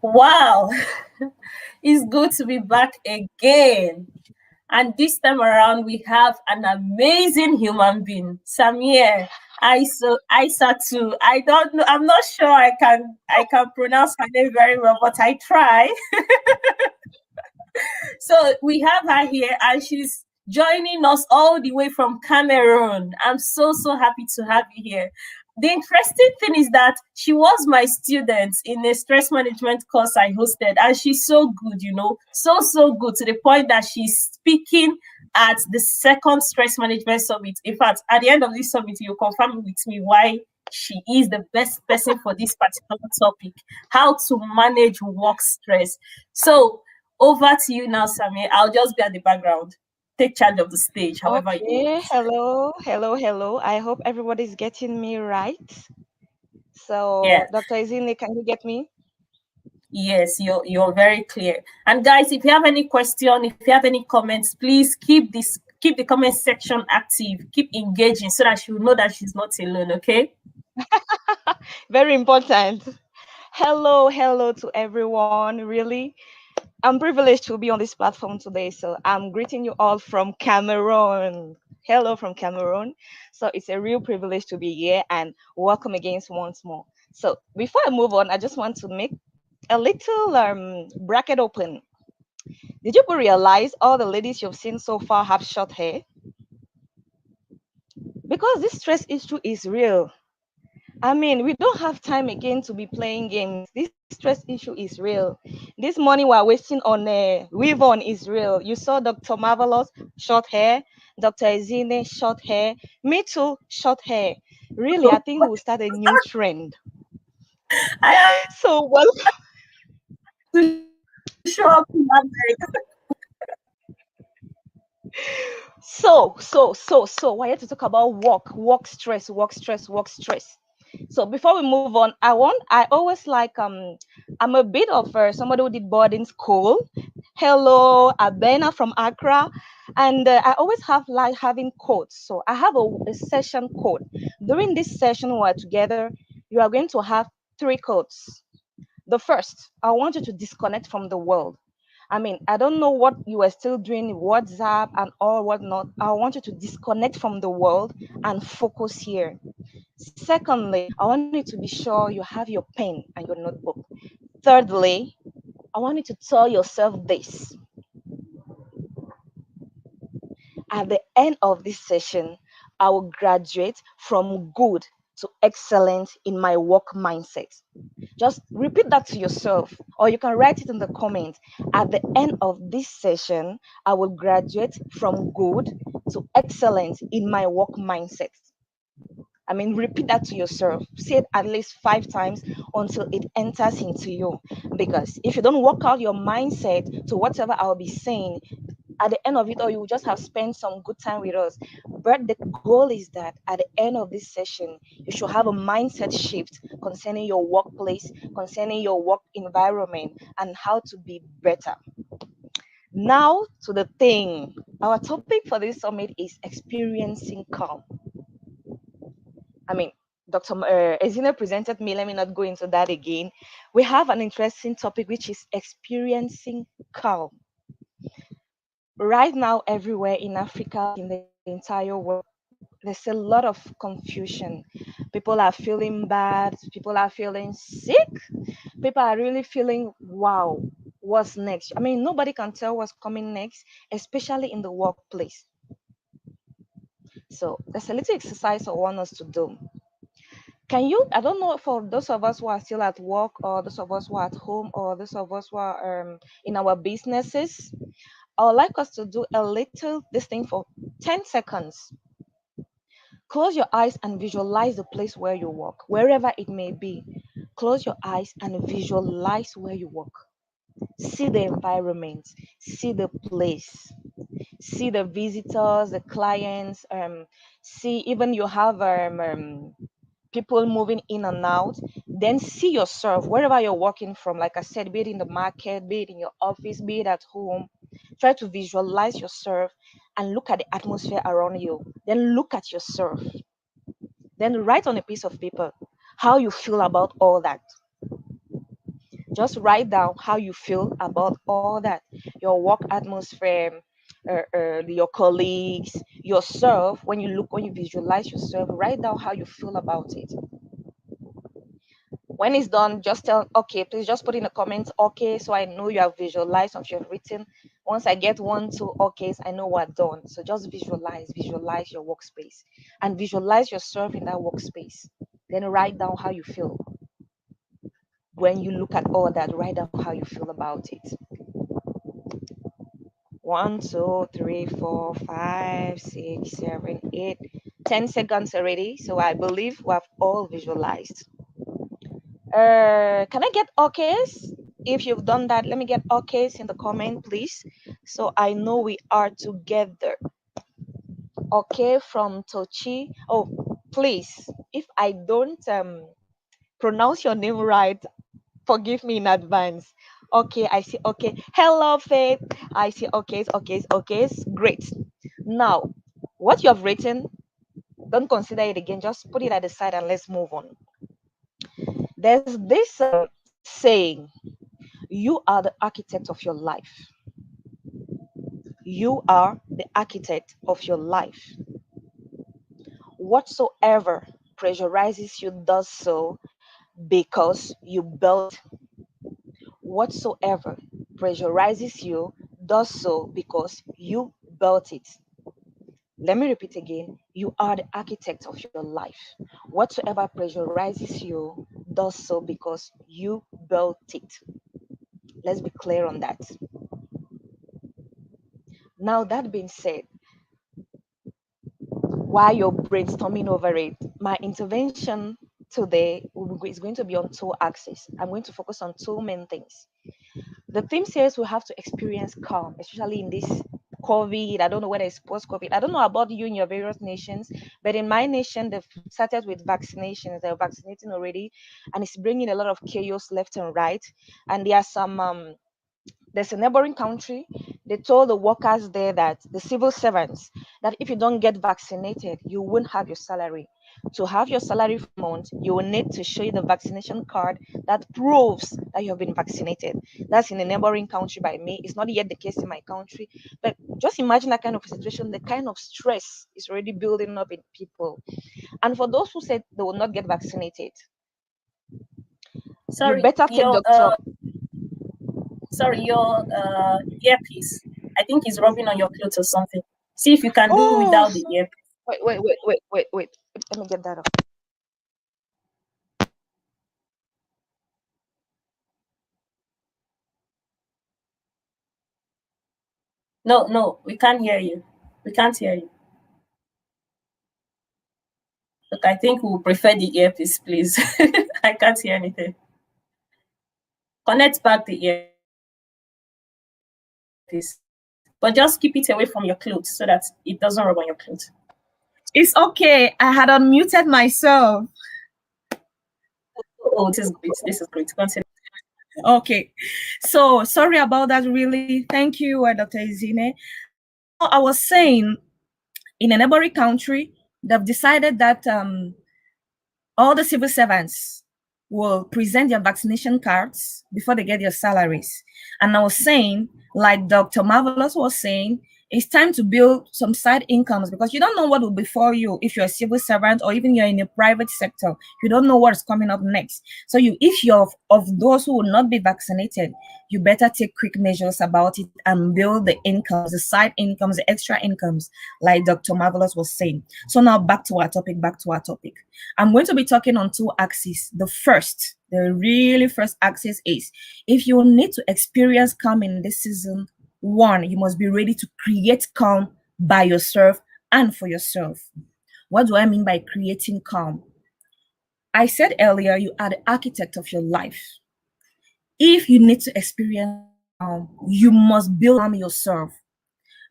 Wow, it's good to be back again. And this time around, we have an amazing human being, Samir. Isa too. I don't know. I'm not sure I can pronounce her name very well, but I try. So we have her here, and she's joining us all the way from Cameroon. I'm so happy to have you here. The interesting thing is that she was my student in a stress management course I hosted, and she's so good, so good to the point that she's speaking at the second stress management summit. In fact, at the end of this summit, you confirm with me why she is the best person for this particular topic: how to manage work stress. So over to you now, Samir. I'll just be at the background. Take charge of the stage, however you Okay, want. hello. I hope everybody's getting me right. So, Yeah. Dr. Izini, can you get me? Yes, you're very clear. And guys, if you have any question, if you have any comments, please keep the comment section active, keep engaging so that she will know that she's not alone, okay? Very important. Hello to everyone. Really, I'm privileged to be on this platform today. So, I'm greeting you all from Cameroon. Hello from Cameroon. So, it's a real privilege to be here and welcome again once more. So, before I move on, I just want to make a little bracket open. Did you realize all the ladies you've seen so far have short hair? Because this stress issue is real. I mean, we don't have time again to be playing games. This stress issue is real. This money we're wasting on weave on is real. You saw Dr. Marvelous, short hair, Dr. Ezine, short hair, me too, short hair. Really, I think we'll start a new trend. I have So, well, to show up in that we're here to talk about work stress. So before we move on, I always like I'm a bit of somebody who did boarding school. Hello, Abena from Accra, and I always have like having quotes. So I have a session quote. During this session we're together, you are going to have three quotes. The first, I want you to disconnect from the world. I mean, I don't know what you are still doing, WhatsApp and all whatnot. I want you to disconnect from the world and focus here. Secondly, I want you to be sure you have your pen and your notebook. Thirdly, I want you to tell yourself this: at the end of this session, I will graduate from good to excellent in my work mindset. Just repeat that to yourself, or you can write it in the comments. At the end of this session, I will graduate from good to excellent in my work mindset. I mean, repeat that to yourself. Say it at least 5 times until it enters into you. Because if you don't work out your mindset to whatever I'll be saying, at the end of it all, you will just have spent some good time with us. But the goal is that at the end of this session, you should have a mindset shift concerning your workplace, concerning your work environment, and how to be better. Now to the thing. Our topic for this summit is experiencing calm. I mean, Dr. Ezina presented me. Let me not go into that again. We have an interesting topic, which is experiencing calm. Right now, everywhere in Africa, in the entire world, there's a lot of confusion. People are feeling bad. People are feeling sick. People are really feeling, wow, what's next? I mean, nobody can tell what's coming next, especially in the workplace. So there's a little exercise I want us to do. Can you, I don't know, for those of us who are still at work, or those of us who are at home, or those of us who are in our businesses, I would like us to do a little this thing for 10 seconds. Close your eyes and visualize the place where you work, wherever it may be. Close your eyes and visualize where you work. See the environment, see the place, see the visitors, the clients, see even you have people moving in and out. Then see yourself wherever you're working from. Like I said, be it in the market, be it in your office, be it at home. Try to visualize yourself and look at the atmosphere around you. Then look at yourself. Then write on a piece of paper how you feel about all that. Just write down how you feel about all that, your work atmosphere, your colleagues, yourself. When you visualize yourself, write down how you feel about it. When it's done, just tell, okay, please just put in the comments, okay, so I know you have visualized what you have written. Once I get 1, 2 okays, I know what done. So just visualize your workspace and visualize yourself in that workspace. Then write down how you feel. When you look at all that, write down how you feel about it. 1, 2, 3, 4, 5, 6, 7, 8, 10 seconds already. So I believe we have all visualized. Can I get okays? If you've done that, let me get okays in the comment, please, so I know we are together. Okay, from Tochi. Oh, please, if I don't pronounce your name right, forgive me in advance. Okay, I see. Okay, hello Faith. I see. Okays. Great. Now, what you have written, don't consider it again. Just put it at the side and let's move on. There's this saying, you are the architect of your life. You are the architect of your life. Whatsoever pressurizes you does so because you built. Whatsoever pressurizes you does so because you built it. Let me repeat again. You are the architect of your life. Whatsoever pressurizes you does so because you built it. Let's be clear on that. Now, that being said, while you're brainstorming over it, my intervention today is going to be on 2 axes. I'm going to focus on 2 main things. The theme says we have to experience calm, especially in this COVID. I don't know whether it's post-COVID. I don't know about you in your various nations, but in my nation, they've started with vaccinations. They're vaccinating already, and it's bringing a lot of chaos left and right. And there are some there's a neighboring country. They told the workers there, that the civil servants, that if you don't get vaccinated, you won't have your salary. To have your salary for a month, you will need to show you the vaccination card that proves that you have been vaccinated. That's in a neighboring country by me. It's not yet the case in my country. But just imagine that kind of situation. The kind of stress is already building up in people. And for those who said they will not get vaccinated, you Sorry, better take your the talk. earpiece. I think it's rubbing on your clothes or something. See if you can do without the earpiece. Wait. Let me get that off. No, we can't hear you. We can't hear you. Look, I think we'll prefer the earpiece, please. I can't hear anything. Connect back the earpiece. But just keep it away from your clothes so that it doesn't rub on your clothes. It's okay. I had unmuted myself. Oh, this is great. This is great. Continue. Okay. So sorry about that, really. Thank you, Dr. Izine. I was saying, in a neighboring country, they've decided that all the civil servants will present their vaccination cards before they get their salaries. And I was saying, like Dr. Marvelous was saying, it's time to build some side incomes, because you don't know what will befall you if you're a civil servant or even you're in a private sector. You don't know what's coming up next. So if you're of those who will not be vaccinated, you better take quick measures about it and build the incomes, the side incomes, the extra incomes, like Dr. Marvelous was saying. So now back to our topic. I'm going to be talking on 2 axes. The really first axis is, if you need to experience calm in this season, 1, you must be ready to create calm by yourself and for yourself. What do I mean by creating calm? I said earlier, you are the architect of your life. If you need to experience calm, you must build calm yourself.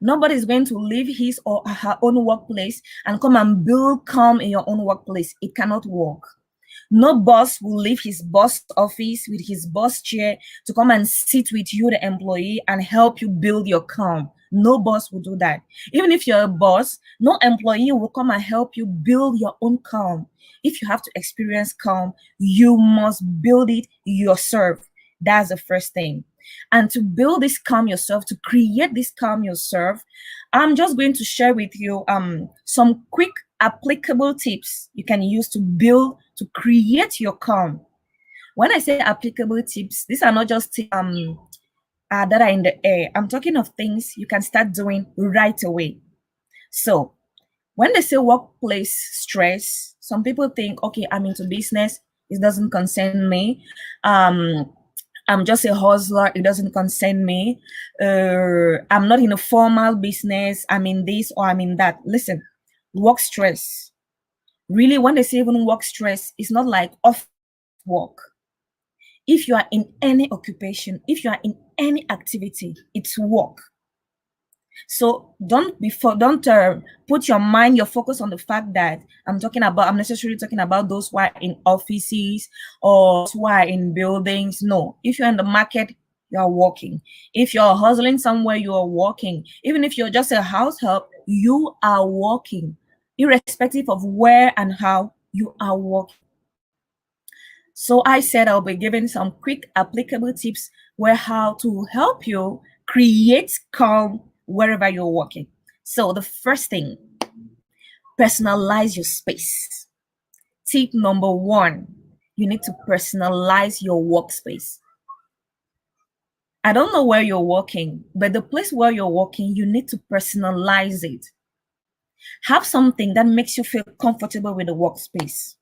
Nobody is going to leave his or her own workplace and come and build calm in your own workplace. It cannot work. No boss will leave his boss office with his boss chair to come and sit with you, the employee, and help you build your calm. No boss will do that. Even if you're a boss, no employee will come and help you build your own calm. If you have to experience calm, you must build it yourself. That's the first thing. And to build this calm yourself, to create this calm yourself, I'm just going to share with you some quick applicable tips you can use to create your calm. When I say applicable tips, these are not just that are in the air. I'm talking of things you can start doing right away. So when they say workplace stress, some people think, okay, I'm into business, it doesn't concern me. I'm just a hustler, it doesn't concern me. I'm not in a formal business, I'm in this or I'm in that. Listen, work stress. Really, when they say even work stress, it's not like off work. If you are in any occupation, if you are in any activity, it's work. So don't put your mind, your focus on the fact that I'm necessarily talking about those who are in offices or who are in buildings. No, if you're in the market, you are working. If you're hustling somewhere, you are working. Even if you're just a house help, you are working, irrespective of where and how you are working. So I said I'll be giving some quick applicable tips where how to help you create calm wherever you're working. So the first thing, personalize your space. Tip number one, you need to personalize your workspace. I don't know where you're working, but the place where you're working, you need to personalize it. Have something that makes you feel comfortable with the workspace.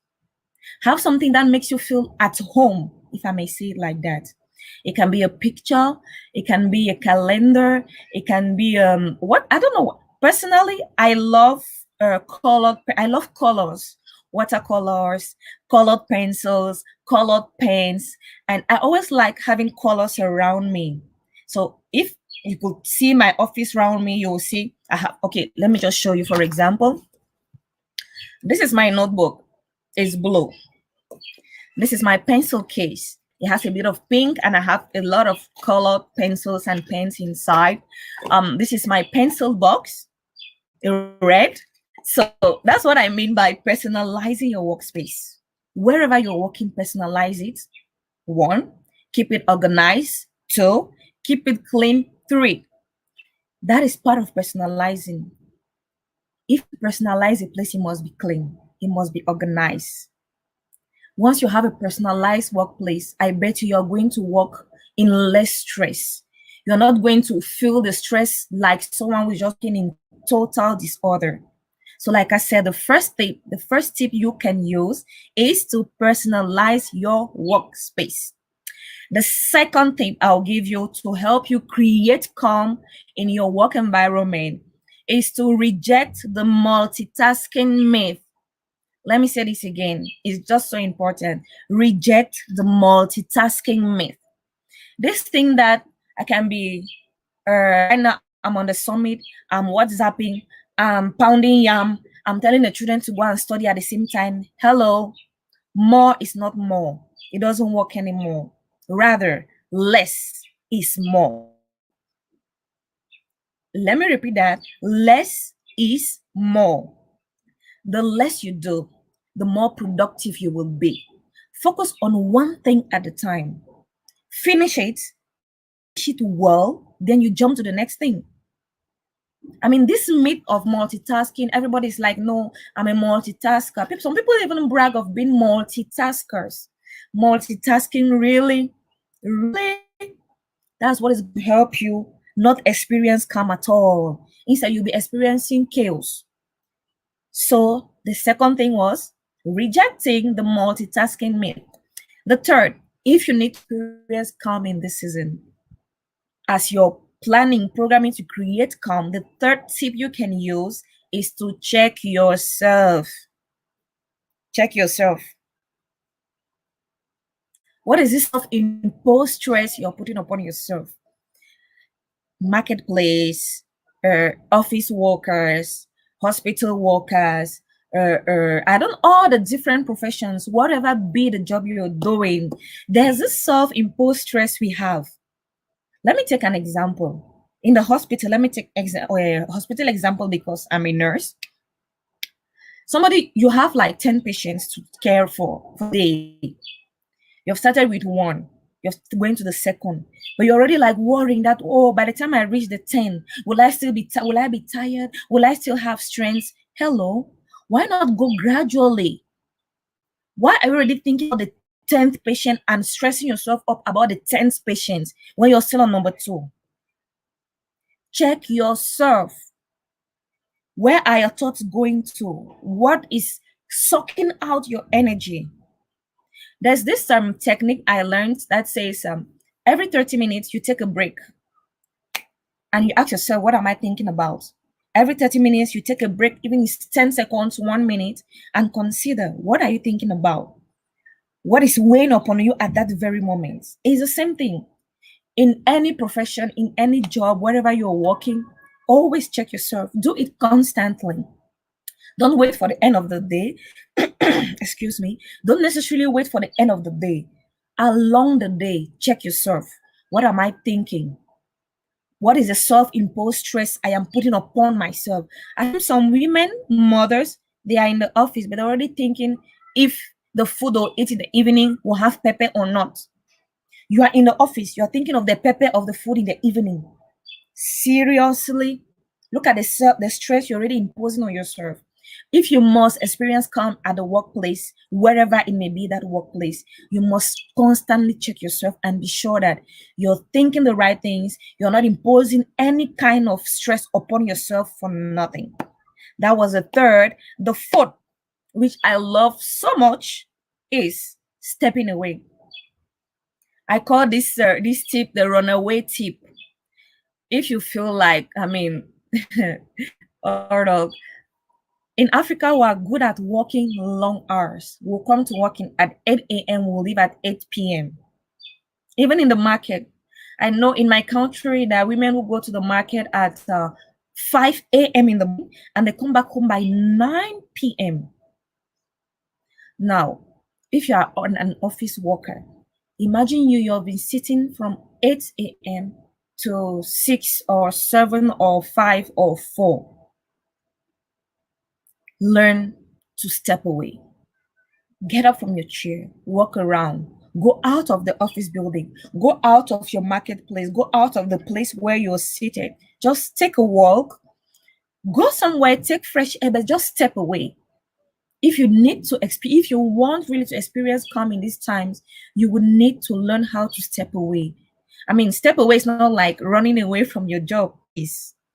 Have something that makes you feel at home, if I may say it like that. It can be a picture, it can be a calendar, it can be what I don't know. Personally, I love colors, watercolors, colored pencils, colored pens, and I always like having colors around me. So if you could see my office around me, you'll see I have, okay, let me just show you. For example, this is my notebook. It's blue. This is my pencil case. It has a bit of pink and I have a lot of colored pencils and pens inside. This is my pencil box, red. So that's what I mean by personalizing your workspace. Wherever you're working, personalize it. 1, keep it organized. 2, keep it clean. 3, that is part of personalizing. If you personalize a place, it must be clean. It must be organized. Once you have a personalized workplace, I bet you're going to work in less stress. You're not going to feel the stress like someone who's just in total disorder. So like I said, the first tip you can use is to personalize your workspace. The second tip I'll give you to help you create calm in your work environment is to reject the multitasking myth. Let me say this again. It's just so important. Reject the multitasking myth. This thing that I can be, right now I'm on the summit, I'm WhatsApping, I'm pounding yam, I'm telling the children to go and study at the same time. Hello, more is not more. It doesn't work anymore. Rather, less is more. Let me repeat that. Less is more. The less you do, the more productive you will be. Focus on one thing at a time. Finish it well, then you jump to the next thing. I mean, this myth of multitasking, everybody's like, no, I'm a multitasker. Some people even brag of being multitaskers. Multitasking, really? That's what is going to help you not experience calm at all. Instead, you'll be experiencing chaos. So the second thing was rejecting the multitasking myth. The third, if you need to experience calm in this season, as you're planning, programming to create calm, the third tip you can use is to check yourself. Check yourself. What is this self-imposed stress you're putting upon yourself? Marketplace, office workers, hospital workers, all the different professions, whatever be the job you're doing, there's this self-imposed stress we have. Let me take an example. In the hospital, let me take a hospital example because I'm a nurse. You have like 10 patients to care for a day. You've started with 1. you're going to the second, but you're already like worrying that, oh, by the time I reach the 10, will I still be will I be tired? Will I still have strength? Hello, why not go gradually? Why are you already thinking about the 10th patient and stressing yourself up about the 10th patient when you're still on number 2? Check yourself. Where are your thoughts going to? What is sucking out your energy? There's this technique I learned that says every 30 minutes you take a break and you ask yourself, what am I thinking about? Every 30 minutes you take a break, even if it's 10 seconds, 1 minute, and consider, what are you thinking about? What is weighing upon you at that very moment? It's the same thing. In any profession, in any job, wherever you're working, always check yourself. Do it constantly. Don't wait for the end of the day. Excuse me. Don't necessarily wait for the end of the day. Along the day, check yourself. What am I thinking? What is the self-imposed stress I am putting upon myself? I think some women, mothers, they are in the office, but they're already thinking if the food they'll eat in the evening will have pepper or not. You are in the office, you are thinking of the pepper of the food in the evening. Seriously? Look at the stress you're already imposing on yourself. If you must experience calm at the workplace, wherever it may be, that workplace, you must constantly check yourself and be sure that you're thinking the right things. You're not imposing any kind of stress upon yourself for nothing. That was the third. The fourth, which I love so much, is stepping away. I call this tip the runaway tip. If you feel like, sort of, in Africa, we are good at working long hours. We'll come to working at 8 a.m. We'll leave at 8 p.m. Even in the market, I know in my country that women will go to the market at 5 a.m. in the morning and they come back home by 9 p.m. Now, if you are an office worker, imagine you've been sitting from 8 a.m. to 6 or 7 or 5 or 4. Learn to step away. Get up from your chair, walk around, go out of the office building, go out of your marketplace, go out of the place where you're seated. Just take a walk, go somewhere, take fresh air, but just step away. If you need to if you want really to experience calm in these times, you would need to learn how to step away. Step away is not like running away from your job.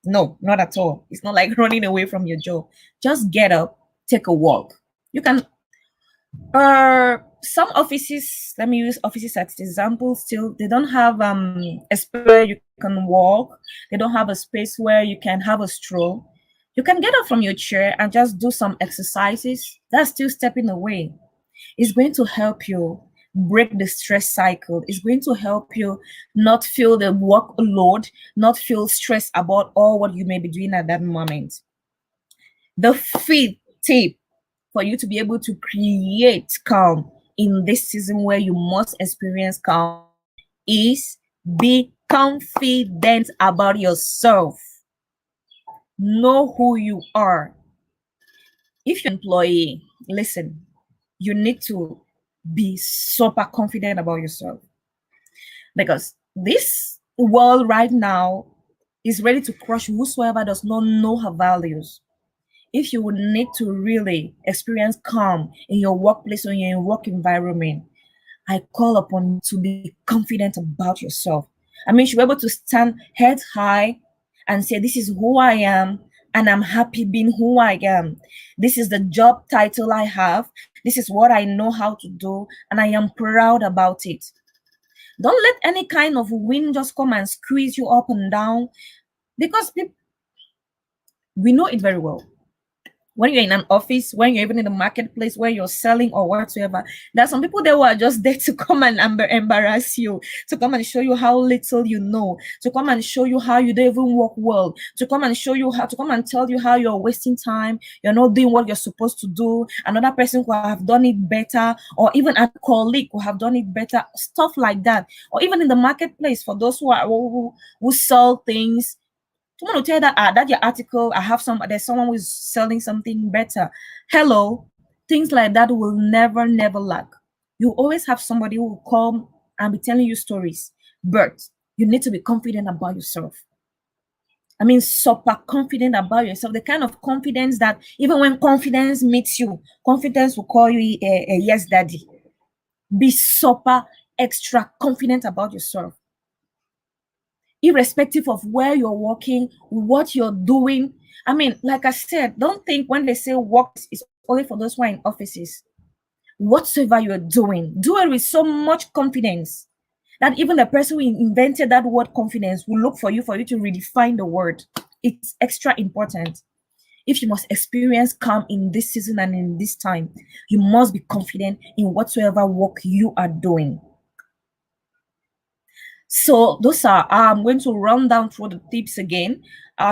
No, not at all. It's not like running away from your job. Just get up, take a walk. You can some offices, let me use offices as example, still they don't have a space where you can walk. They don't have a space where you can have a stroll. You can get up from your chair and just do some exercises. That's still stepping away. It's going to help you break the stress cycle. It's going to help you not feel the workload, not feel stressed about all what you may be doing at that moment. The fifth tip for you to be able to create calm in this season where you must experience calm is be confident about yourself. Know who you are. If you're an employee, listen, you need to be super confident about yourself, because this world right now is ready to crush whosoever does not know her values. If you would need to really experience calm in your workplace or in your work environment, I call upon you to be confident about yourself. You should be able to stand head high and say, this is who I am, and I'm happy being who I am. This is the job title I have. This is what I know how to do, and I am proud about it. Don't let any kind of wind just come and squeeze you up and down, because we know it very well. When you're in an office, when you're even in the marketplace where you're selling or whatsoever, there are some people there who are just there to come and embarrass you, to come and show you how little you know, to come and show you how you don't even work well, to come and show you how, to come and tell you how you're wasting time, you're not doing what you're supposed to do, another person who have done it better, or even a colleague who have done it better, stuff like that. Or even in the marketplace, for those who sell things, someone will tell you that that your article, there's someone who's selling something better. Hello, things like that will never lack. You always have somebody who will come and be telling you stories. But you need to be confident about yourself. I mean, super confident about yourself. The kind of confidence that even when confidence meets you, confidence will call you a yes daddy. Be super extra confident about yourself. Irrespective of where you're working, what you're doing. I mean, like I said, don't think when they say work is only for those who are in offices. Whatsoever you're doing, do it with so much confidence that even the person who invented that word confidence will look for you to redefine the word. It's extra important. If you must experience calm in this season and in this time, you must be confident in whatsoever work you are doing. So those are, I'm going to run down through the tips again.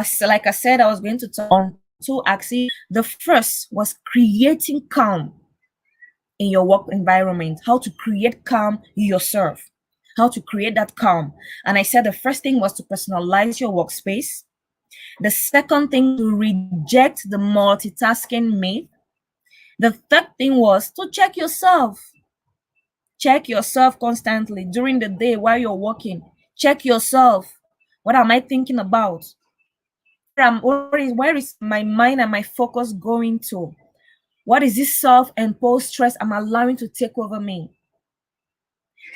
So like I said, I was going to talk on two axes. The first was creating calm in your work environment, how to create calm yourself, how to create that calm. And I said the first thing was to personalize your workspace. The second thing, to reject the multitasking myth. The third thing was to check yourself. Check yourself constantly during the day while you're working. Check yourself. What am I thinking about? Where is my mind and my focus going to? What is this self-imposed stress I'm allowing to take over me?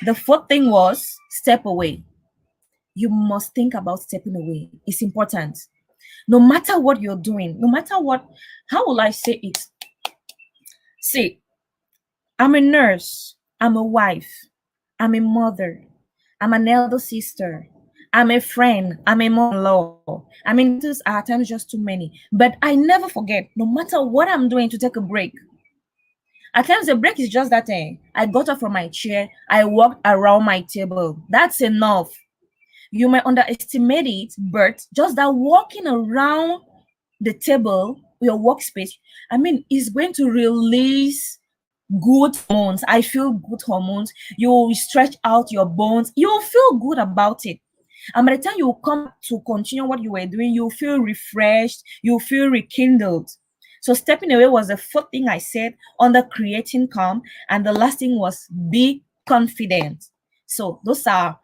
The fourth thing was step away. You must think about stepping away. It's important. No matter what you're doing, no matter what, how will I say it? See, I'm a nurse, I'm a wife, I'm a mother, I'm an elder sister, I'm a friend, I'm a mother-in-law. I mean, these are at times just too many. But I never forget, no matter what I'm doing, to take a break. At times, the break is just that I got up from my chair, I walked around my table. That's enough. You might underestimate it, but just that walking around the table, your workspace, I mean, is going to release good hormones. I feel good hormones. You stretch out your bones. You'll feel good about it. And by the time you come to continue what you were doing, you'll feel refreshed. You'll feel rekindled. So stepping away was the fourth thing I said under creating calm. And the last thing was be confident. So those are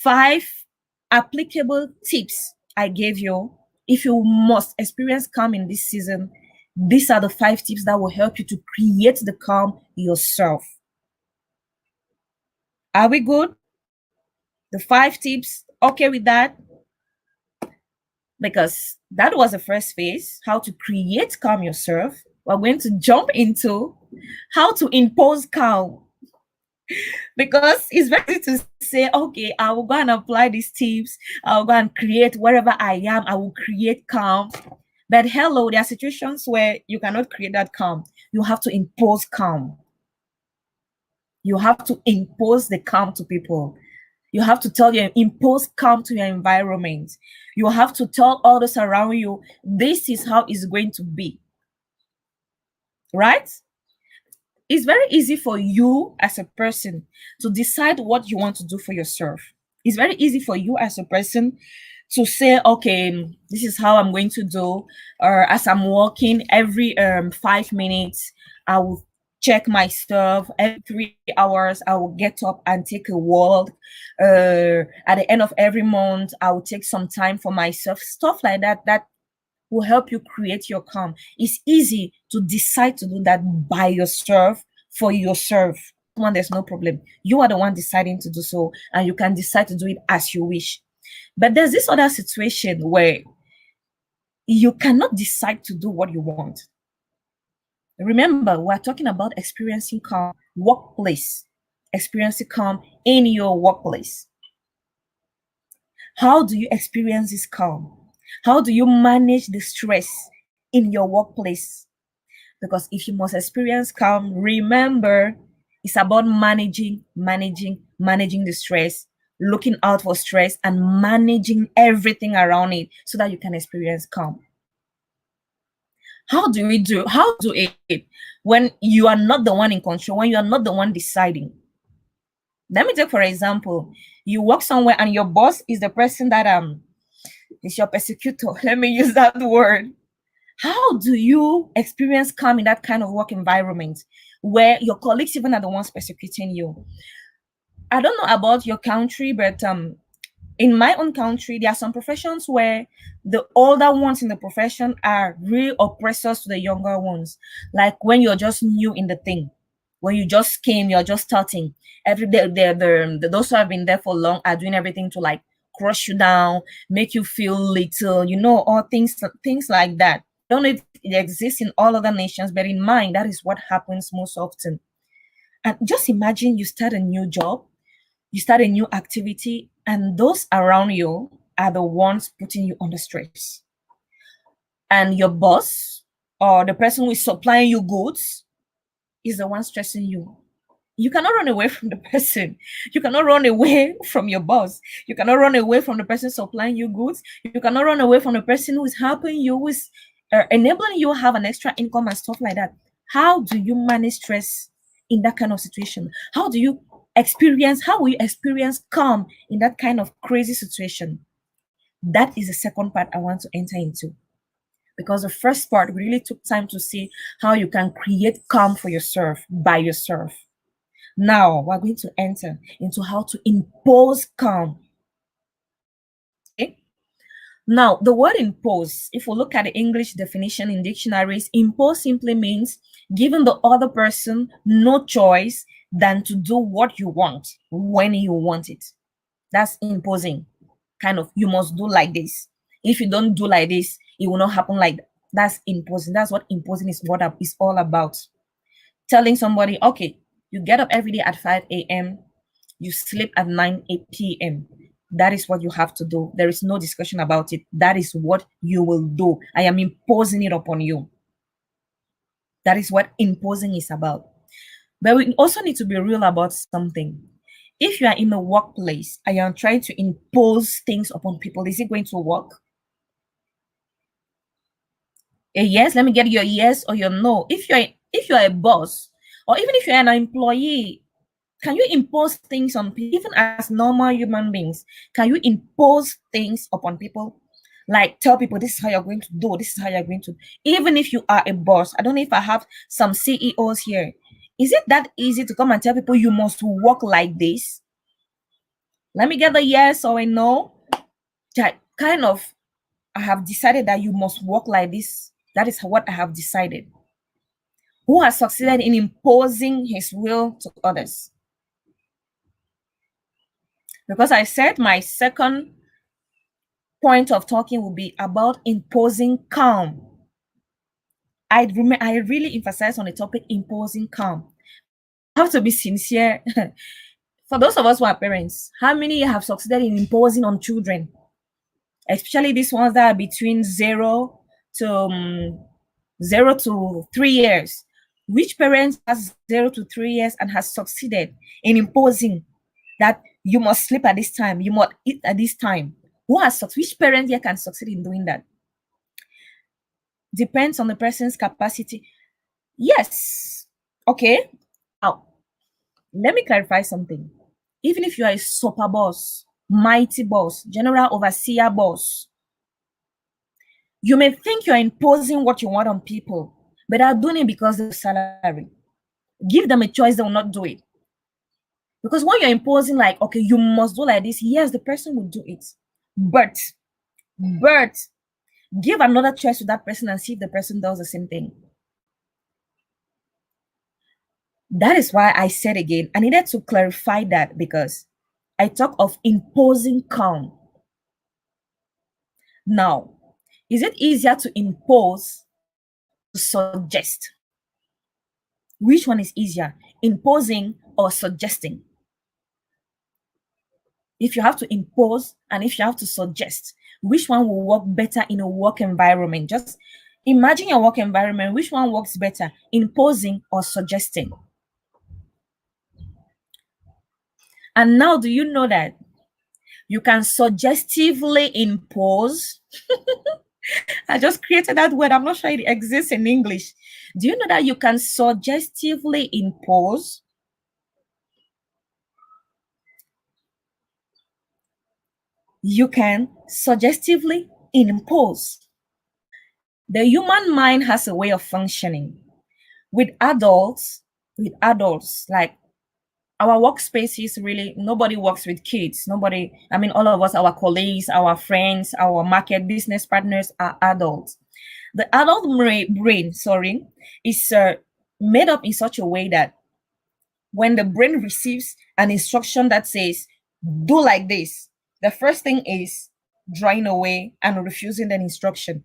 5 applicable tips I gave you. If you must experience calm in this season, these are the 5 tips that will help you to create the calm yourself. Are we good? The 5 tips, okay with that? Because that was the first phase, how to create calm yourself. We're going to jump into how to impose calm. Because it's very easy to say, okay, I will go and apply these tips. I'll go and create wherever I am. I will create calm. But hello, there are situations where you cannot create that calm. You have to impose calm. You have to impose the calm to people. You have to impose calm to your environment. You have to tell others around you, this is how it's going to be. Right? It's very easy for you as a person to decide what you want to do for yourself. It's very easy for you as a person to say, okay, this is how I'm going to do. Or as I'm walking, every 5 minutes, I will check my stuff. Every 3 hours, I will get up and take a walk. At the end of every month, I will take some time for myself. Stuff like that, that will help you create your calm. It's easy to decide to do that by yourself, for yourself. One, there's no problem. You are the one deciding to do so, and you can decide to do it as you wish. But there's this other situation where you cannot decide to do what you want. Remember, we're talking about experiencing calm workplace, experiencing calm in your workplace. How do you experience this calm? How do you manage the stress in your workplace? Because if you must experience calm, remember, it's about managing the stress, looking out for stress, and managing everything around it so that you can experience calm. How do it when you are not the one in control, when you are not the one deciding? Let me take, for example, you work somewhere and your boss is the person that is your persecutor. Let me use that word. How do you experience calm in that kind of work environment where your colleagues even are the ones persecuting you? I don't know about your country, but in my own country, there are some professions where the older ones in the profession are real oppressors to the younger ones. Like when you're just new in the thing, when you just came, you're just starting. Every day, those who have been there for long are doing everything to like crush you down, make you feel little, all things like that. I don't know if it exists in all other nations, but in mine, that is what happens most often. And just imagine you start a new job, you start a new activity, and those around you are the ones putting you under stress. And your boss or the person who is supplying you goods is the one stressing you. You cannot run away from the person. You cannot run away from your boss. You cannot run away from the person supplying you goods. You cannot run away from the person who is helping you, who is enabling you have an extra income and stuff like that. How do you manage stress in that kind of situation? How will you experience calm in that kind of crazy situation? That is the second part I want to enter into. Because the first part really took time to see how you can create calm for yourself by yourself. Now we're going to enter into how to impose calm. Okay. Now, the word impose, if we look at the English definition in dictionaries, impose simply means giving the other person no choice than to do what you want when you want it. That's imposing. Kind of, you must do like this. If you don't do like this, it will not happen like that. That's imposing. That's what imposing is what it's all about. Telling somebody, okay, you get up every day at 5 a.m., you sleep at 9 p.m. That is what you have to do. There is no discussion about it. That is what you will do. I am imposing it upon you. That is what imposing is about. But we also need to be real about something. If you are in a workplace and you are trying to impose things upon people, is it going to work? A yes, let me get your yes or your no. If you're a boss, or even if you're an employee, can you impose things on people? Even as normal human beings, can you impose things upon people? Like tell people this is how you're going to do, this is how you're going to. Even if you are a boss, I don't know if I have some CEOs here. Is it that easy to come and tell people you must work like this? Let me get the yes or a no. That kind of, I have decided that you must work like this. That is what I have decided. Who has succeeded in imposing his will to others? Because I said my second point of talking will be about imposing calm. I really emphasize on the topic imposing calm. I have to be sincere. For those of us who are parents, how many have succeeded in imposing on children? Especially these ones that are between 0 to 3 years. Which parent has 0 to 3 years and has succeeded in imposing that you must sleep at this time, you must eat at this time? Which parent here can succeed in doing that? Depends on the person's capacity. Yes. Okay. Now, let me clarify something. Even if you are a super boss, mighty boss, general overseer boss, you may think you're imposing what you want on people, but are doing it because of salary. Give them a choice, they will not do it. Because when you're imposing, like, okay, you must do like this, yes, the person will do it. But give another choice to that person and see if the person does the same thing. That is why I said again, I needed to clarify that because I talk of imposing calm. Now, is it easier to impose or to suggest? Which one is easier, imposing or suggesting? If you have to impose and if you have to suggest, which one will work better in a work environment? Just imagine your work environment. Which one works better, imposing or suggesting? And now, do you know that you can suggestively impose? I just created that word. I'm not sure it exists in English. Do you know that you can suggestively impose? You can suggestively impose. The human mind has a way of functioning. With adults, like our workspaces, really, nobody works with kids. Nobody, I mean, all of us, our colleagues, our friends, our market business partners are adults. The adult brain, is made up in such a way that when the brain receives an instruction that says, do like this, the first thing is drawing away and refusing the instruction.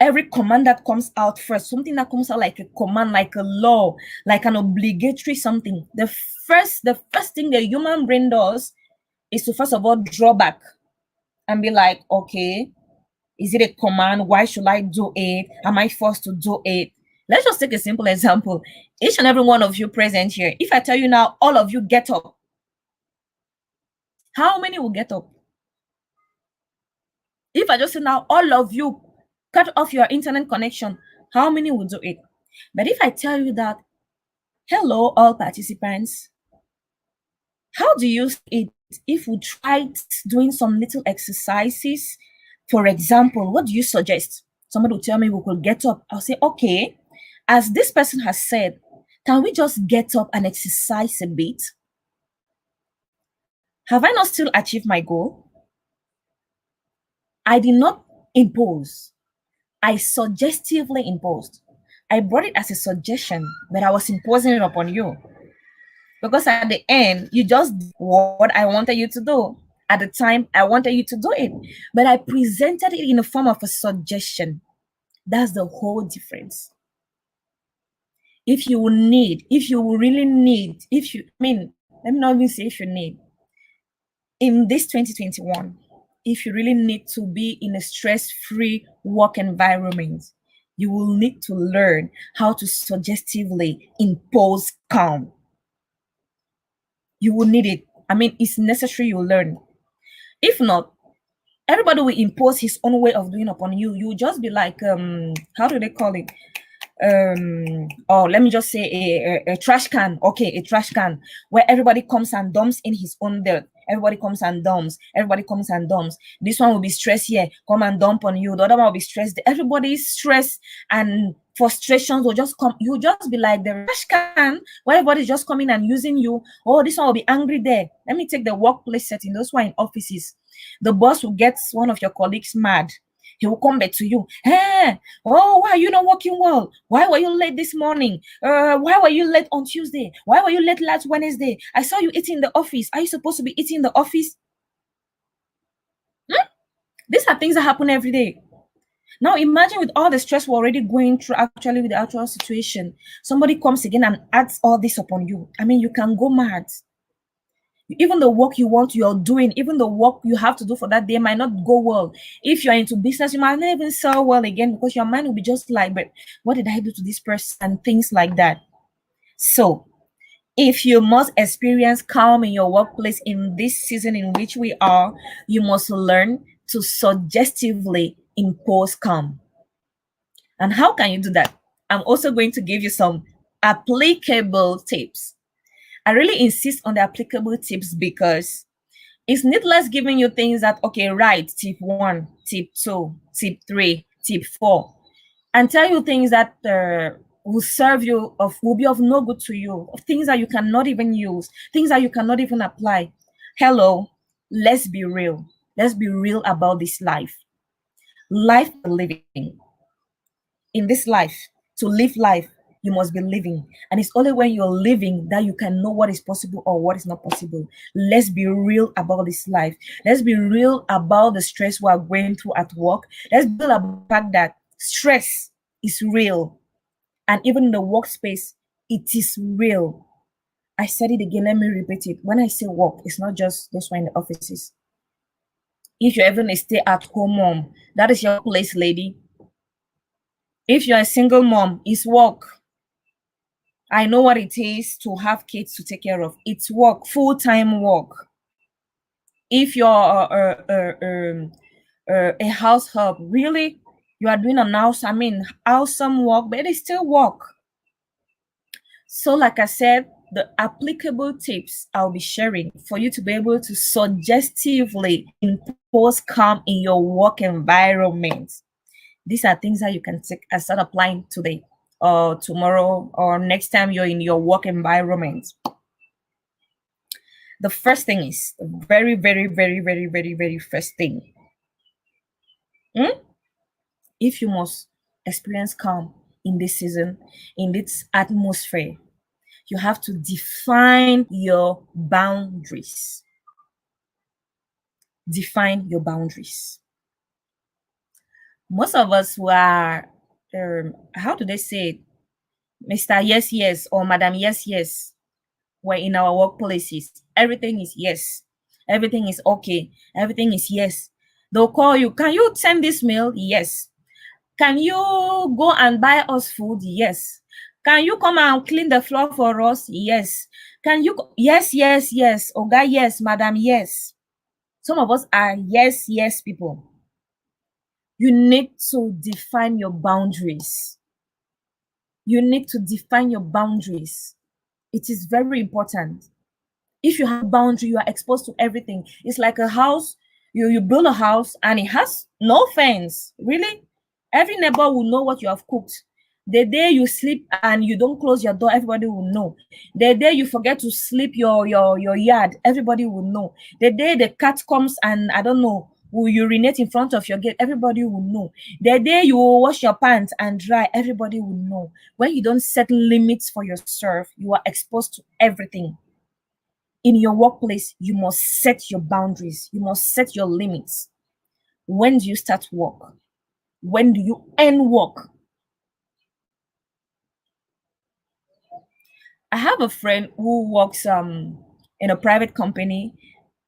Every command that comes out first, something that comes out like a command, like a law, like an obligatory something, the first thing the human brain does is to first of all draw back and be like, okay, is it a command? Why should I do it? Am I forced to do it? Let's just take a simple example. Each and every one of you present here, if I tell you now, all of you get up, how many will get up? If I just say now, all of you cut off your internet connection, how many will do it? But if I tell you that, hello, all participants, how do you see it if we tried doing some little exercises? For example, what do you suggest? Somebody will tell me we could get up. I'll say, okay, as this person has said, can we just get up and exercise a bit? Have I not still achieved my goal? I did not impose. I suggestively imposed. I brought it as a suggestion, but I was imposing it upon you. Because at the end, you just did what I wanted you to do. At the time, I wanted you to do it. But I presented it in the form of a suggestion. That's the whole difference. If you really need, let me not even say if you need, in this 2021, if you really need to be in a stress-free work environment, you will need to learn how to suggestively impose calm. You will need it. I mean, it's necessary you learn. If not, everybody will impose his own way of doing upon you. You will just be like, how do they call it? Or let me just say a trash can. Okay, a trash can where everybody comes and dumps in his own dirt. Everybody comes and dumps. Everybody comes and dumps. This one will be stressed here. Come and dump on you. The other one will be stressed. Everybody's stress and frustrations will just come. You'll just be like the trash can where everybody's just coming and using you. Oh, this one will be angry there. Let me take the workplace setting. Those who are in offices. The boss will get one of your colleagues mad. He will come back to you. Hey, oh, why are you not working well? Why were you late this morning? Why were you late on Tuesday? Why were you late last Wednesday? I saw you eating in the office. Are you supposed to be eating in the office? These are things that happen every day. Now imagine with all the stress we're already going through, actually with the actual situation, somebody comes again and adds all this upon you. I mean, you can go mad. Even the work you're doing, even the work you have to do for that day might not go well. If you're into business, you might not even sell well again because your mind will be just like, but what did I do to this person? And things like that. So if you must experience calm in your workplace in this season in which we are, you must learn to suggestively impose calm. And how can you do that? I'm also going to give you some applicable tips. I really insist on the applicable tips because it's needless giving you things that, okay, right, tip 1, tip 2, tip 3, tip 4, and tell you things that will serve you, will be of no good to you, things that you cannot even use, things that you cannot even apply. Hello, let's be real. Let's be real about this life. Life living. In this life, to live life, you must be living, and it's only when you're living that you can know what is possible or what is not possible. Let's be real about this life. Let's be real about the stress we are going through at work. Let's be real about the fact that stress is real, and even in the workspace, it is real. I said it again, let me repeat it. When I say work, it's not just those who are in the offices. If you're even a stay-at-home mom, that is your place, lady. If you're a single mom, it's work. I know what it is to have kids to take care of. It's work, full-time work. If you're a house help, really, you are doing awesome work, but it's still work. So like I said, the applicable tips I'll be sharing for you to be able to suggestively impose calm in your work environment. These are things that you can take and start applying today or tomorrow or next time you're in your work environment. The first thing is the very, very, very, very, very, very first thing. If you must experience calm in this season, in this atmosphere, you have to define your boundaries. Define your boundaries. Most of us who are, how do they say it? Mr. Yes, yes, or Madam Yes, yes, we're in our workplaces. Everything is yes. Everything is okay. Everything is yes. They'll call you. Can you send this mail? Yes. Can you go and buy us food? Yes. Can you come and clean the floor for us? Yes. Can you? Yes, yes, yes. Oga, yes. Madam, yes. Some of us are yes, yes people. You need to define your boundaries. You need to define your boundaries. It is very important. If you have a boundary, you are exposed to everything. It's like a house. You build a house and it has no fence. Really? Every neighbor will know what you have cooked. The day you sleep and you don't close your door, everybody will know. The day you forget to sleep your yard, everybody will know. The day the cat comes and, I don't know, will urinate in front of your gate, everybody will know. The day you will wash your pants and dry, everybody will know. When you don't set limits for yourself, you are exposed to everything. In your workplace, you must set your boundaries. You must set your limits. When do you start work? When do you end work? I have a friend who works in a private company,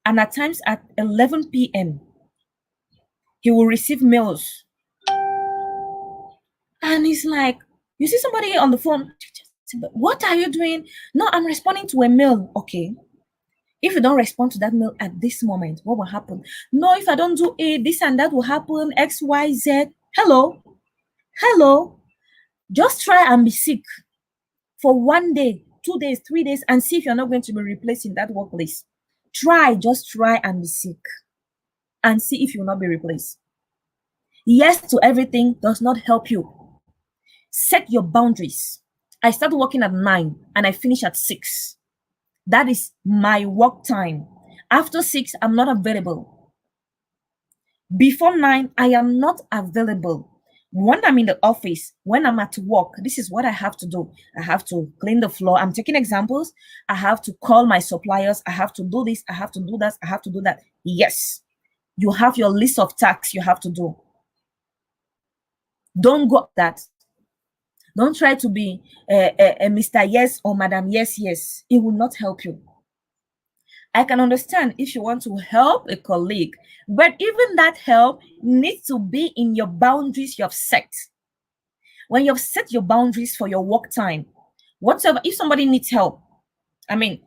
and at times at 11 p.m., he will receive mails. And he's like, you see somebody on the phone, what are you doing? No, I'm responding to a mail. Okay. If you don't respond to that mail at this moment, what will happen? No, if I don't do it, this and that will happen, X, Y, Z. Hello. Just try and be sick for 1 day, 2 days, 3 days, and see if you're not going to be replaced in that workplace. Just try and be sick and see if you will not be replaced. Yes to everything does not help you. Set your boundaries. I start working at 9 and I finish at 6. That is my work time. After 6, I'm not available. Before 9, I am not available. When I'm in the office, when I'm at work, this is what I have to do. I have to clean the floor. I'm taking examples. I have to call my suppliers. I have to do this. I have to do that. I have to do that. Yes, you have your list of tasks you have to do. Don't go that. Don't try to be a Mr. Yes or Madam Yes, yes. It will not help you. I can understand if you want to help a colleague, but even that help needs to be in your boundaries you have set. When you have set your boundaries for your work time, whatever, if somebody needs help, I mean,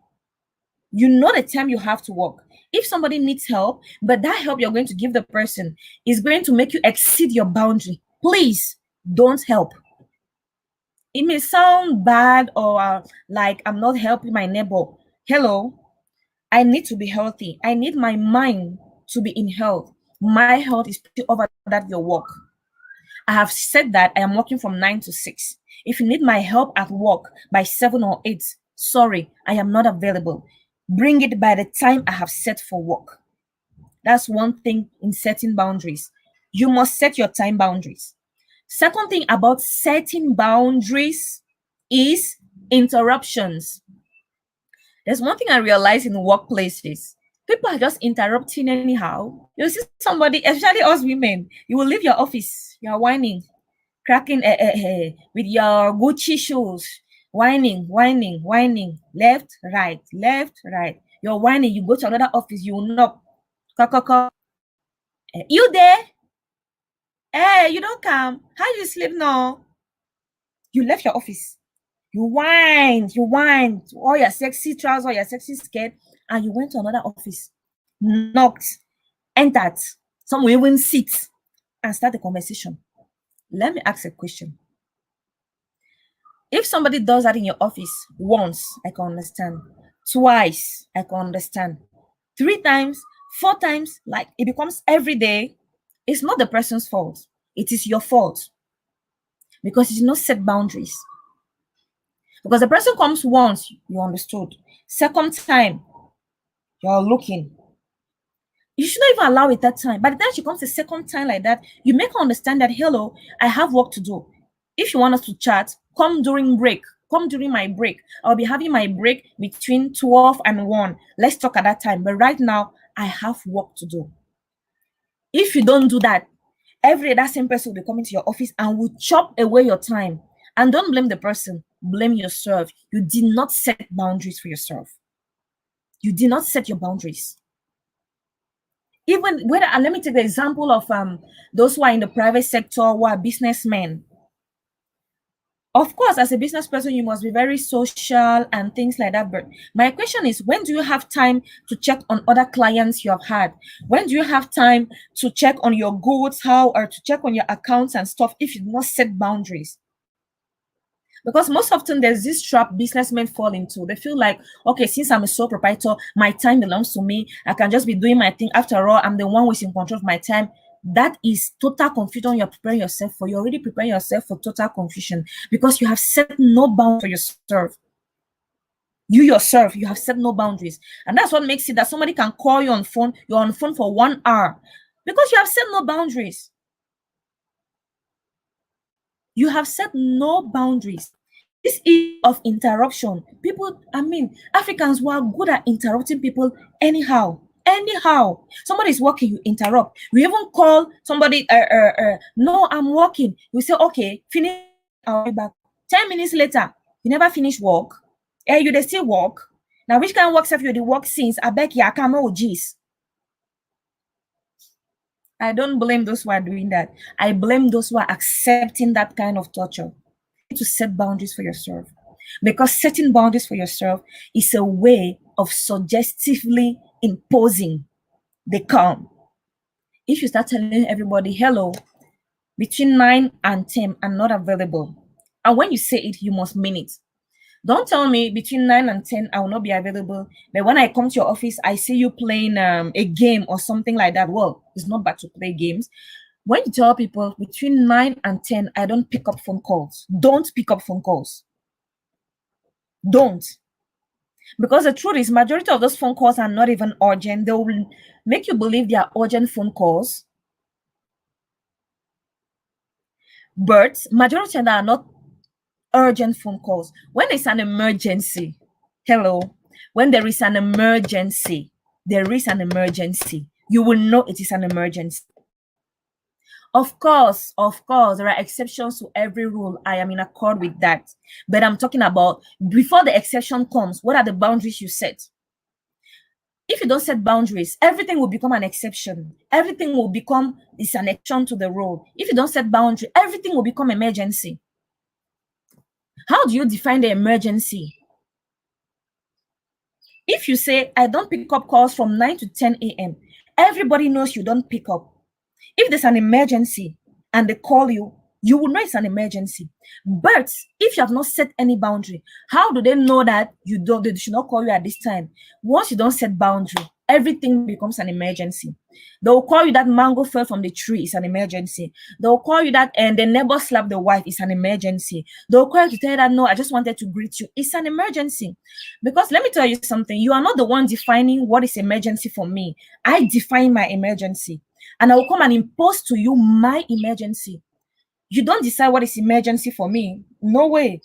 you know the time you have to work. If somebody needs help, but that help you're going to give the person is going to make you exceed your boundary, please don't help. It may sound bad or like I'm not helping my neighbor. Hello, I need to be healthy. I need my mind to be in health. My health is over that your work. I have said that I am working from 9 to 6. If you need my help at work by 7 or 8, sorry, I am not available. Bring it by the time I have set for work. That's one thing in setting boundaries. You must set your time boundaries. Second thing about setting boundaries is interruptions. There's one thing I realize in workplaces. People are just interrupting anyhow. You see somebody, especially us women, you will leave your office, you're whining, cracking with your Gucci shoes, whining, left, right. You're whining, you go to another office, you will knock. You there? Hey, you don't come. How you sleep now? You left your office. You whined, all your sexy trousers, all your sexy skirt, and you went to another office, knocked, entered. Some will even sit and start the conversation. Let me ask a question. If somebody does that in your office once, I can understand. Twice, I can understand. 3 times, 4 times, like it becomes every day, it's not the person's fault. It is your fault. Because you did not set boundaries. Because the person comes once, you understood. Second time, you're looking. You shouldn't even allow it that time. By the time she comes a second time like that, you make her understand that, hello, I have work to do. If you want us to chat, come during break. Come during my break. I'll be having my break between 12 and 1. Let's talk at that time. But right now, I have work to do. If you don't do that, every day that same person will be coming to your office and will chop away your time. And don't blame the person. Blame yourself. You did not set boundaries for yourself. You did not set your boundaries. Even whether, and let me take the example of those who are in the private sector, who are businessmen. Of course, as a business person, you must be very social and things like that. But my question is, when do you have time to check on other clients you have had? When do you have time to check on your goods, or to check on your accounts and stuff if you do not set boundaries? Because most often there's this trap businessmen fall into. They feel like, okay, since I'm a sole proprietor, my time belongs to me. I can just be doing my thing. After all, I'm the one who's in control of my time. That is total confusion you're preparing yourself for. You're already preparing yourself for total confusion because you have set no boundaries for yourself. You yourself, you have set no boundaries. And that's what makes it that somebody can call you on phone. You're on phone for 1 hour because you have set no boundaries. You have set no boundaries. This issue of interruption, people, Africans were good at interrupting people anyhow. Somebody is working, you interrupt. You even call somebody, no, I'm working. You say, okay, finish, I'll be back. 10 minutes later, you never finish work. You they still work. Now, which kind of work have you the work since? I beg you, I can't know, geez. I don't blame those who are doing that. I blame those who are accepting that kind of torture. You need to set boundaries for yourself. Because setting boundaries for yourself is a way of suggestively imposing the calm. If you start telling everybody, hello, between 9 and 10, I'm not available. And when you say it, you must mean it. Don't tell me between 9 and 10, I will not be available. But when I come to your office, I see you playing a game or something like that. Well, it's not bad to play games. When you tell people between 9 and 10, I don't pick up phone calls. Don't pick up phone calls. Don't. Because the truth is, majority of those phone calls are not even urgent. They will make you believe they are urgent phone calls. But majority of them are not urgent phone calls. When it's an emergency, when there is an emergency, you will know it is an emergency. Of course, there are exceptions to every rule. I am in accord with that. But I'm talking about before the exception comes, what are the boundaries you set? If you don't set boundaries, everything will become an exception. Everything will become an exception to the rule. If you don't set boundaries, everything will become emergency. How do you define the emergency? If you say, I don't pick up calls from 9 to 10 a.m., everybody knows you don't pick up. If there's an emergency and they call you, you will know it's an emergency. But if you have not set any boundary, how do they know that they should not call you at this time? Once you don't set boundary, everything becomes an emergency. They'll call you that mango fell from the tree, it's an emergency. They'll call you that and the neighbor slapped the wife, it's an emergency. They'll call you to tell you that, no, I just wanted to greet you. It's an emergency. Because let me tell you something, you are not the one defining what is emergency for me. I define my emergency. And I will come and impose to you my emergency. You don't decide what is emergency for me. No way.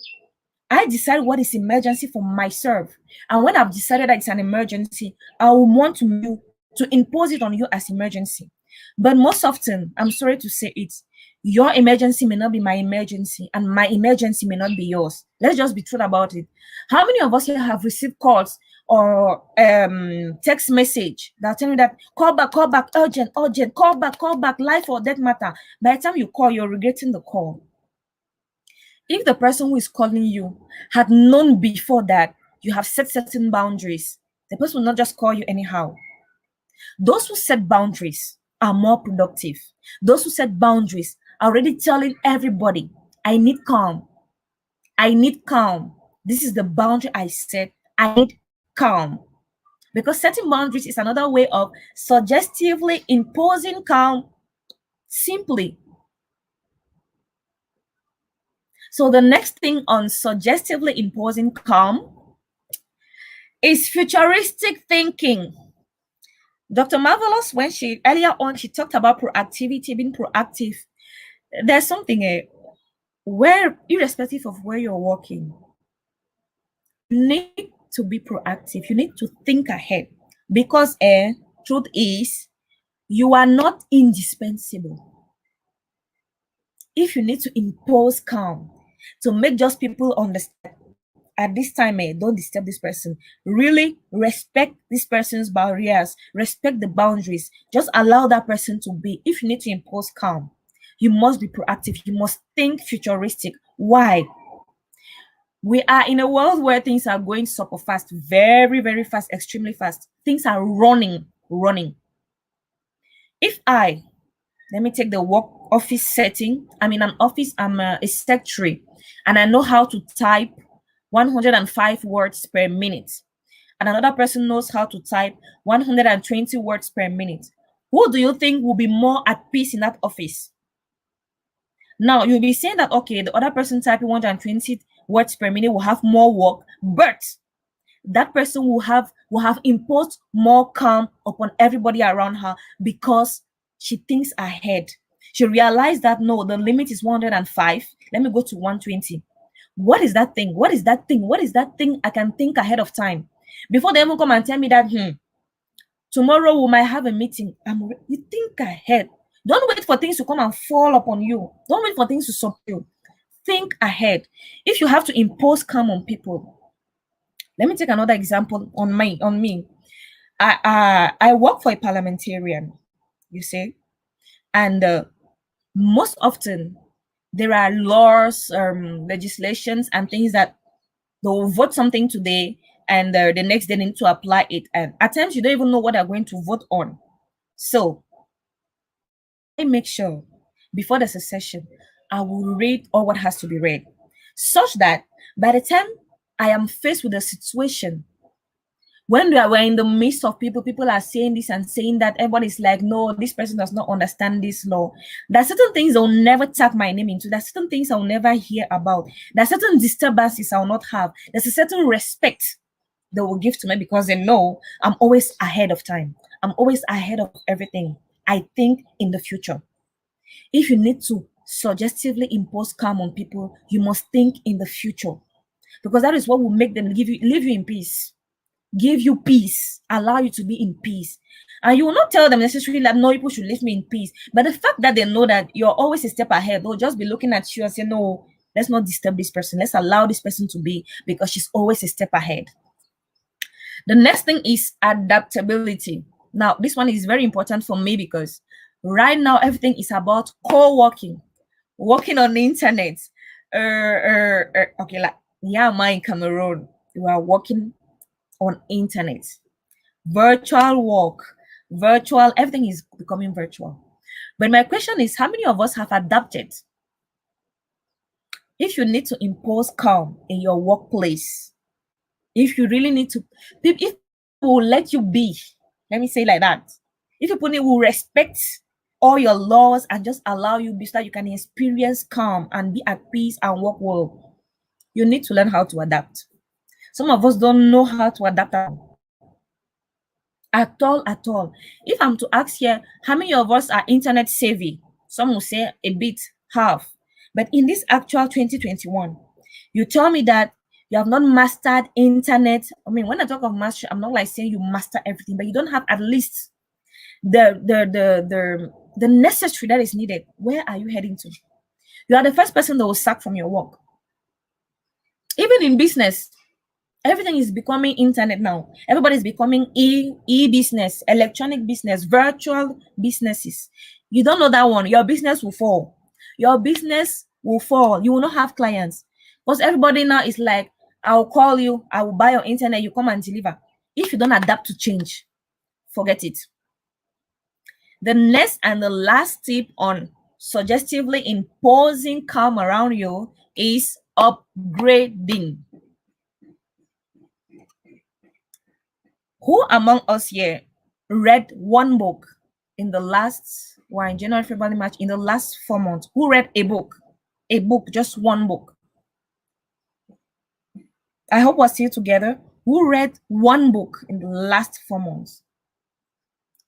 I decide what is emergency for myself. And when I've decided that it's an emergency, I will want to impose it on you as emergency. But most often, I'm sorry to say it, your emergency may not be my emergency, and my emergency may not be yours. Let's just be true about it. How many of us here have received calls or text message that tell you that call back, urgent, call back, life or death matter? By the time you call, you're regretting the call. If the person who is calling you had known before that you have set certain boundaries, the person will not just call you anyhow. Those who set boundaries are more productive. Those who set boundaries are already telling everybody, I need calm. This is the boundary I set. I need calm. Because setting boundaries is another way of suggestively imposing calm simply. So the next thing on suggestively imposing calm is futuristic thinking. Dr. Marvelous, when she earlier on, she talked about proactivity, being proactive. There's something where, irrespective of where you're working, you need to be proactive. You need to think ahead because truth is, you are not indispensable. If you need to impose calm to make just people understand at this time, don't disturb this person. Really respect this person's barriers, respect the boundaries. Just allow that person to be. If you need to impose calm, you must be proactive. You must think futuristic. Why? We are in a world where things are going super fast, very, very fast, extremely fast. Things are running. If let me take the work office setting. I'm in an office, I'm a secretary, and I know how to type 105 words per minute. And another person knows how to type 120 words per minute. Who do you think will be more at peace in that office? Now, you'll be saying that, okay, the other person typing 120 words per minute will have more work, but that person will have imposed more calm upon everybody around her because she thinks ahead. She realized that, no, the limit is 105. Let me go to 120. What is that thing? What is that thing? What is that thing I can think ahead of time? Before they even come and tell me that, tomorrow we might have a meeting. You think ahead. Don't wait for things to come and fall upon you. Don't wait for things to stop you. Think ahead. If you have to impose calm on people, let me take another example on me. I work for a parliamentarian, you see, and most often there are laws, legislations, and things that they'll vote something today, and the next day they need to apply it. And at times you don't even know what they're going to vote on. So I make sure before there's a session, I will read all what has to be read, such that by the time I am faced with a situation, when we're in the midst of people are saying this and saying that, everybody's like, no, this person does not understand this law. There are certain things I'll never tap my name into. There are certain things I'll never hear about. There are certain disturbances I'll not have. There's a certain respect they will give to me because they know I'm always ahead of time. I'm always ahead of everything. I think in the future. If you need to suggestively impose calm on people, you must think in the future, because that is what will make them leave you in peace. Give you peace, allow you to be in peace. And you will not tell them necessarily that, no, people should leave me in peace. But the fact that they know that you're always a step ahead, they'll just be looking at you and say, no, let's not disturb this person. Let's allow this person to be, because she's always a step ahead. The next thing is adaptability. Now, this one is very important for me because right now everything is about co-working, working on the internet. Okay, like, yeah, in Cameroon, we are working on internet, virtual work, virtual, everything is becoming virtual. But my question is, how many of us have adapted? If you need to impose calm in your workplace, if you really need to, if people will let you be, let me say like that, if people will respect all your laws and just allow you be, so that you can experience calm and be at peace and work well, you need to learn how to adapt. Some of us don't know how to adapt at all. If I'm to ask here, how many of us are internet savvy? Some will say a bit, half. But in this actual 2021, you tell me that you have not mastered internet. I mean, when I talk of mastery, I'm not like saying you master everything, but you don't have at least the necessary that is needed. Where are you heading to? You are the first person that will sack from your work. Even in business, everything is becoming internet now. Everybody's becoming e-business, electronic business, virtual businesses. You don't know that one, your business will fall. Your business will fall. You will not have clients. Because everybody now is like, I'll call you, I will buy your internet, you come and deliver. If you don't adapt to change, forget it. The next and the last tip on suggestively imposing calm around you is upgrading. Who among us here read one book in the last, in January, February, March, in the last 4 months? Who read a book? A book, just one book. I hope we're still together. Who read one book in the last 4 months?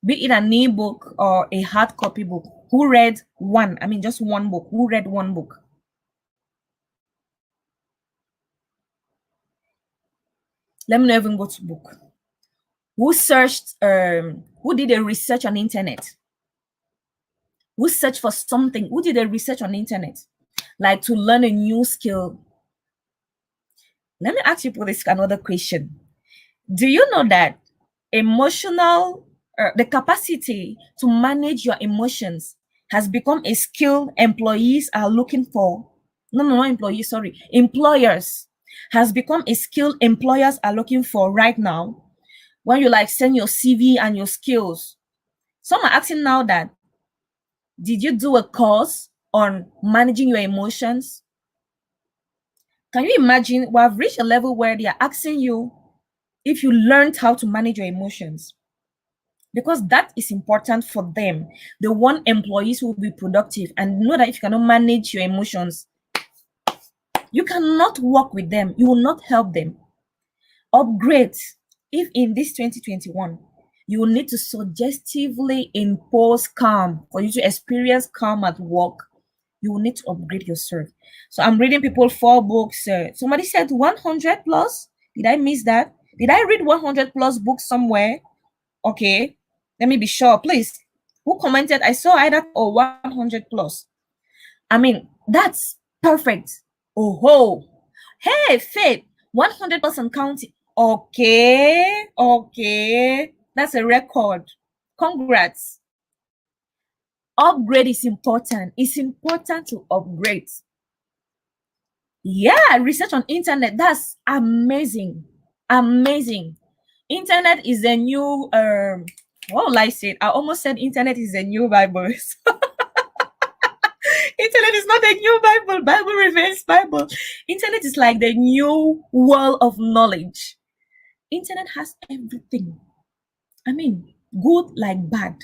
be it an ebook or a hard copy book. Who read one? I mean, just one book. Who read one book? Let me not even go to book. Who searched, who did a research on internet? Who searched for something? Who did a research on internet? Like to learn a new skill. Let me ask you this another question. Do you know that emotional, the capacity to manage your emotions has become a skill employees are looking for? No, not employees, sorry. Employers has become a skill employers are looking for right now. When you like send your CV and your skills. Some are asking now that, did you do a course on managing your emotions? Can you imagine we have reached a level where they are asking you if you learned how to manage your emotions? Because that is important for them. They want employees who will be productive and know that if you cannot manage your emotions, you cannot work with them. You will not help them. Upgrade. If in this 2021, you will need to suggestively impose calm for you to experience calm at work, you will need to upgrade yourself. So I'm reading people 4 books. Somebody said 100 plus. Did I miss that? Did I read 100 plus books somewhere? Okay, let me be sure, please. Who commented? I saw either or 100 plus. I mean, that's perfect. Oh ho. Hey, Faith, 100% counting. Okay, okay. That's a record. Congrats. Upgrade is important. It's important to upgrade. Yeah, research on internet. That's amazing. Amazing. Internet is a new what will I say? I almost said internet is a new Bible. Internet is not a new Bible. Bible remains Bible. Internet is like the new world of knowledge. Internet has everything. I mean, good like bad.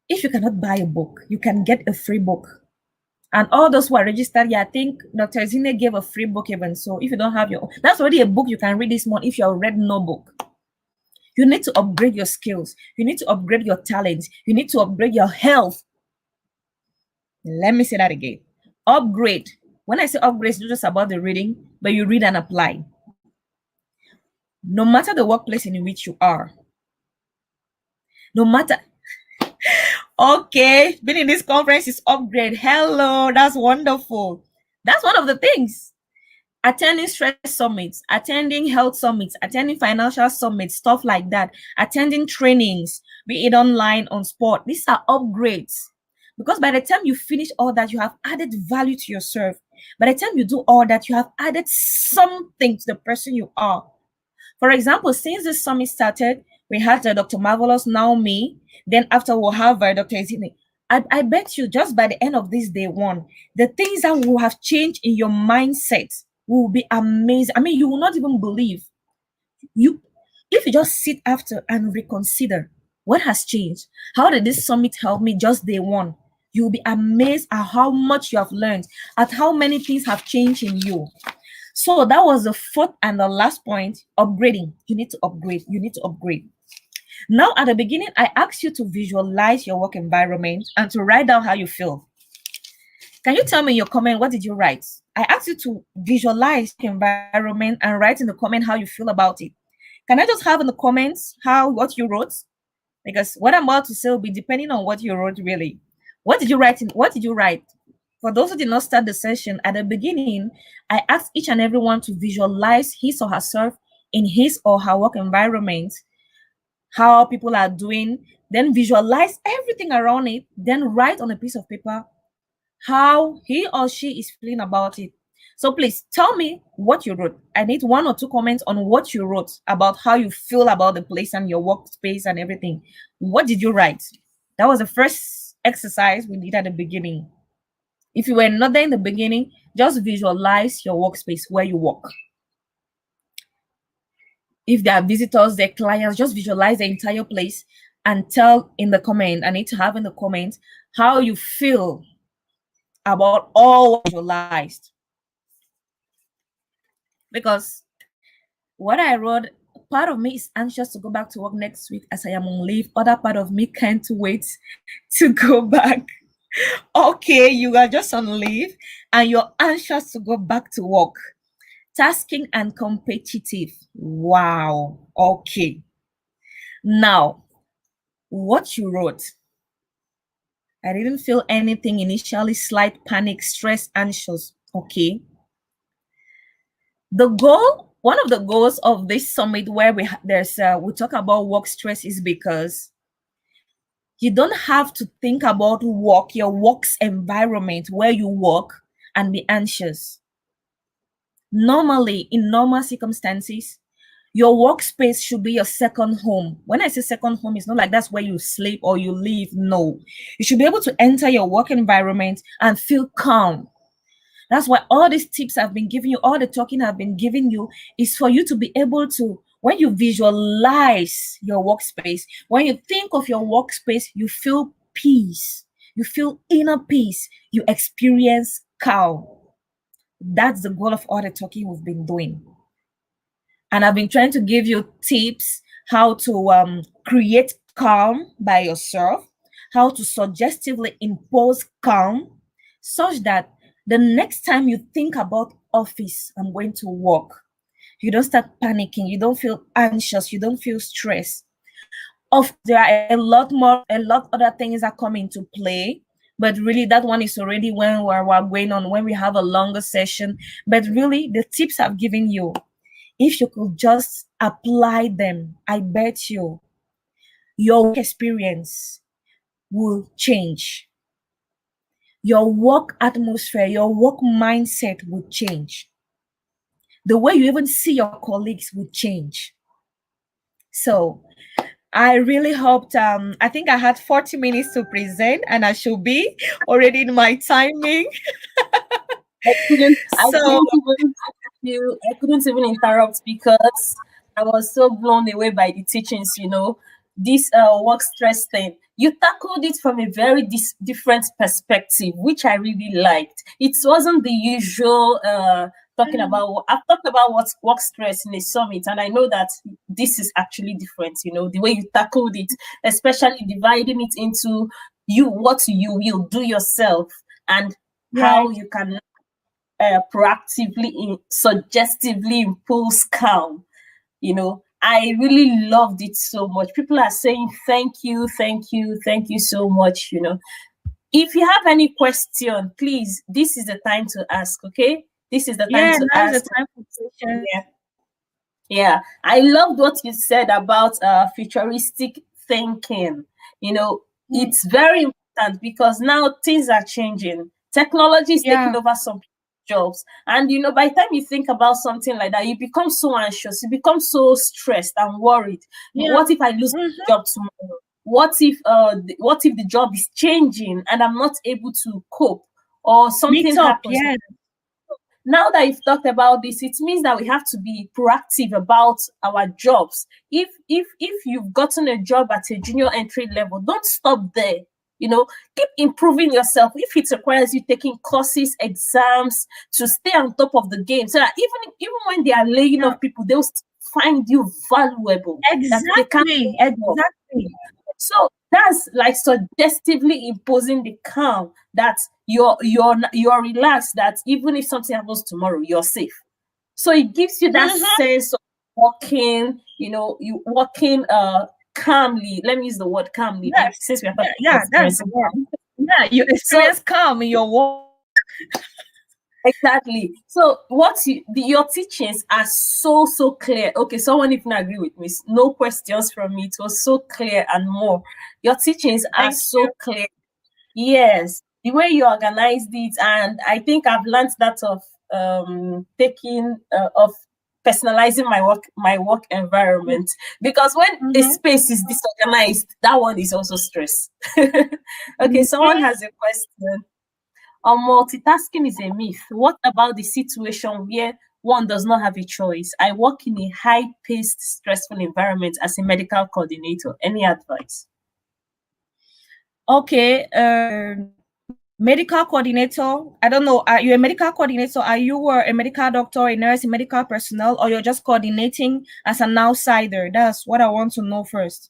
If you cannot buy a book, you can get a free book. And all those who are registered, yeah, I think Dr. Zine gave a free book even. So if you don't have your own, that's already a book you can read this month if you have read no book. You need to upgrade your skills. You need to upgrade your talents. You need to upgrade your health. Let me say that again. Upgrade. When I say upgrade, it's not just about the reading, but you read and apply. No matter the workplace in which you are, no matter. Okay, being in this conference is upgrade. Hello, that's wonderful. That's one of the things. Attending stress summits, attending health summits, attending financial summits, stuff like that, attending trainings, be it online, on sport. These are upgrades. Because by the time you finish all that, you have added value to yourself. By the time you do all that, you have added something to the person you are. For example, since this summit started, we had Dr. Marvelous, now me. Then after we'll have Dr. Ezine. I bet you just by the end of this day one, the things that will have changed in your mindset will be amazing. I mean, you will not even believe. If you just sit after and reconsider what has changed, how did this summit help me just day one? You'll be amazed at how much you have learned, at how many things have changed in you. So that was the 4th and the last point, upgrading. You need to upgrade. You need to upgrade. Now, at the beginning, I asked you to visualize your work environment and to write down how you feel. Can you tell me in your comment, what did you write? I asked you to visualize the environment and write in the comment how you feel about it. Can I just have in the comments what you wrote? Because what I'm about to say will be depending on what you wrote, really. What did you write? What did you write? For those who did not start the session, at the beginning, I asked each and everyone to visualize his or herself in his or her work environment, how people are doing, then visualize everything around it, then write on a piece of paper how he or she is feeling about it. So please tell me what you wrote. I need 1 or 2 comments on what you wrote about how you feel about the place and your workspace and everything. What did you write? That was the first exercise we did at the beginning. If you were not there in the beginning, just visualize your workspace where you work. If there are visitors, their clients, just visualize the entire place and tell in the comment. I need to have in the comments how you feel about all visualized. Because what I wrote part of me is anxious to go back to work next week as I am on leave. Other part of me can't wait to go back. Okay, you are just on leave and you're anxious to go back to work. Tasking and competitive. Wow. Okay. Now, what you wrote, I didn't feel anything initially, slight panic, stress, anxious. Okay. The goal, one of the goals of this summit where we talk about work stress is because you don't have to think about work, your work's environment where you work, and be anxious. Normally, in normal circumstances, your workspace should be your second home. When I say second home, it's not like that's where you sleep or you live. No, you should be able to enter your work environment and feel calm. That's why all these tips I've been giving you, all the talking I've been giving you is for you to be able to, when you visualize your workspace, when you think of your workspace, you feel peace, you feel inner peace, you experience calm. That's the goal of all the talking we've been doing. And I've been trying to give you tips how to create calm by yourself, how to suggestively impose calm, such that the next time you think about office, I'm going to work, you don't start panicking, you don't feel anxious, you don't feel stressed. There are a lot other things that come into play, but really that one is already when we're going on, when we have a longer session. But really the tips I've given you, if you could just apply them, I bet you your work experience will change. Your work atmosphere, your work mindset will change. The way you even see your colleagues will change. So I really hoped, I think I had 40 minutes to present and I should be already in my timing. I couldn't even interrupt because I was so blown away by the teachings, this work stress thing. You tackled it from a very different perspective, which I really liked. It wasn't the usual talking about. I've talked about what's work stress in a summit, and I know that this is actually different. The way you tackled it, especially dividing it into what you will do yourself and how you can proactively, suggestively impose calm. I really loved it so much. People are saying thank you so much. If you have any question, please, this is the time to ask. Okay, this is the time to ask. The time for questions. Yeah, I loved what you said about futuristic thinking. It's very important because now things are changing. Technology is taking over some jobs, and by the time you think about something like that, you become so anxious, you become so stressed and worried. What if I lose my job tomorrow? What if the job is changing and I'm not able to cope, or something happens? Now that you've talked about this, it means that we have to be proactive about our jobs. If you've gotten a job at a junior entry level, don't stop there. Keep improving yourself. If it requires you taking courses, exams to stay on top of the game, so that even when they are laying off people, they'll find you valuable. Exactly. So that's like suggestively imposing the calm that you're relaxed, that even if something happens tomorrow, you're safe. So it gives you that sense of walking, you walking calmly. Let me use the word calmly. Since we are that's the word. Yeah, you experience calm in your work. Exactly. So your teachings are so clear. Okay, someone even agree with me. No questions from me. It was so clear and more. Your teachings are so clear. Yes, the way you organized it, and I think I've learned that of personalizing my work environment, because when a space is disorganized, that one is also stress. Okay, someone has a question. Multitasking is a myth. What about the situation where one does not have a choice? I work in a high-paced, stressful environment as a medical coordinator. Any advice? Okay, medical coordinator. I don't know. Are you a medical coordinator? Are you a medical doctor, a nurse, a medical personnel, or you're just coordinating as an outsider? That's what I want to know first.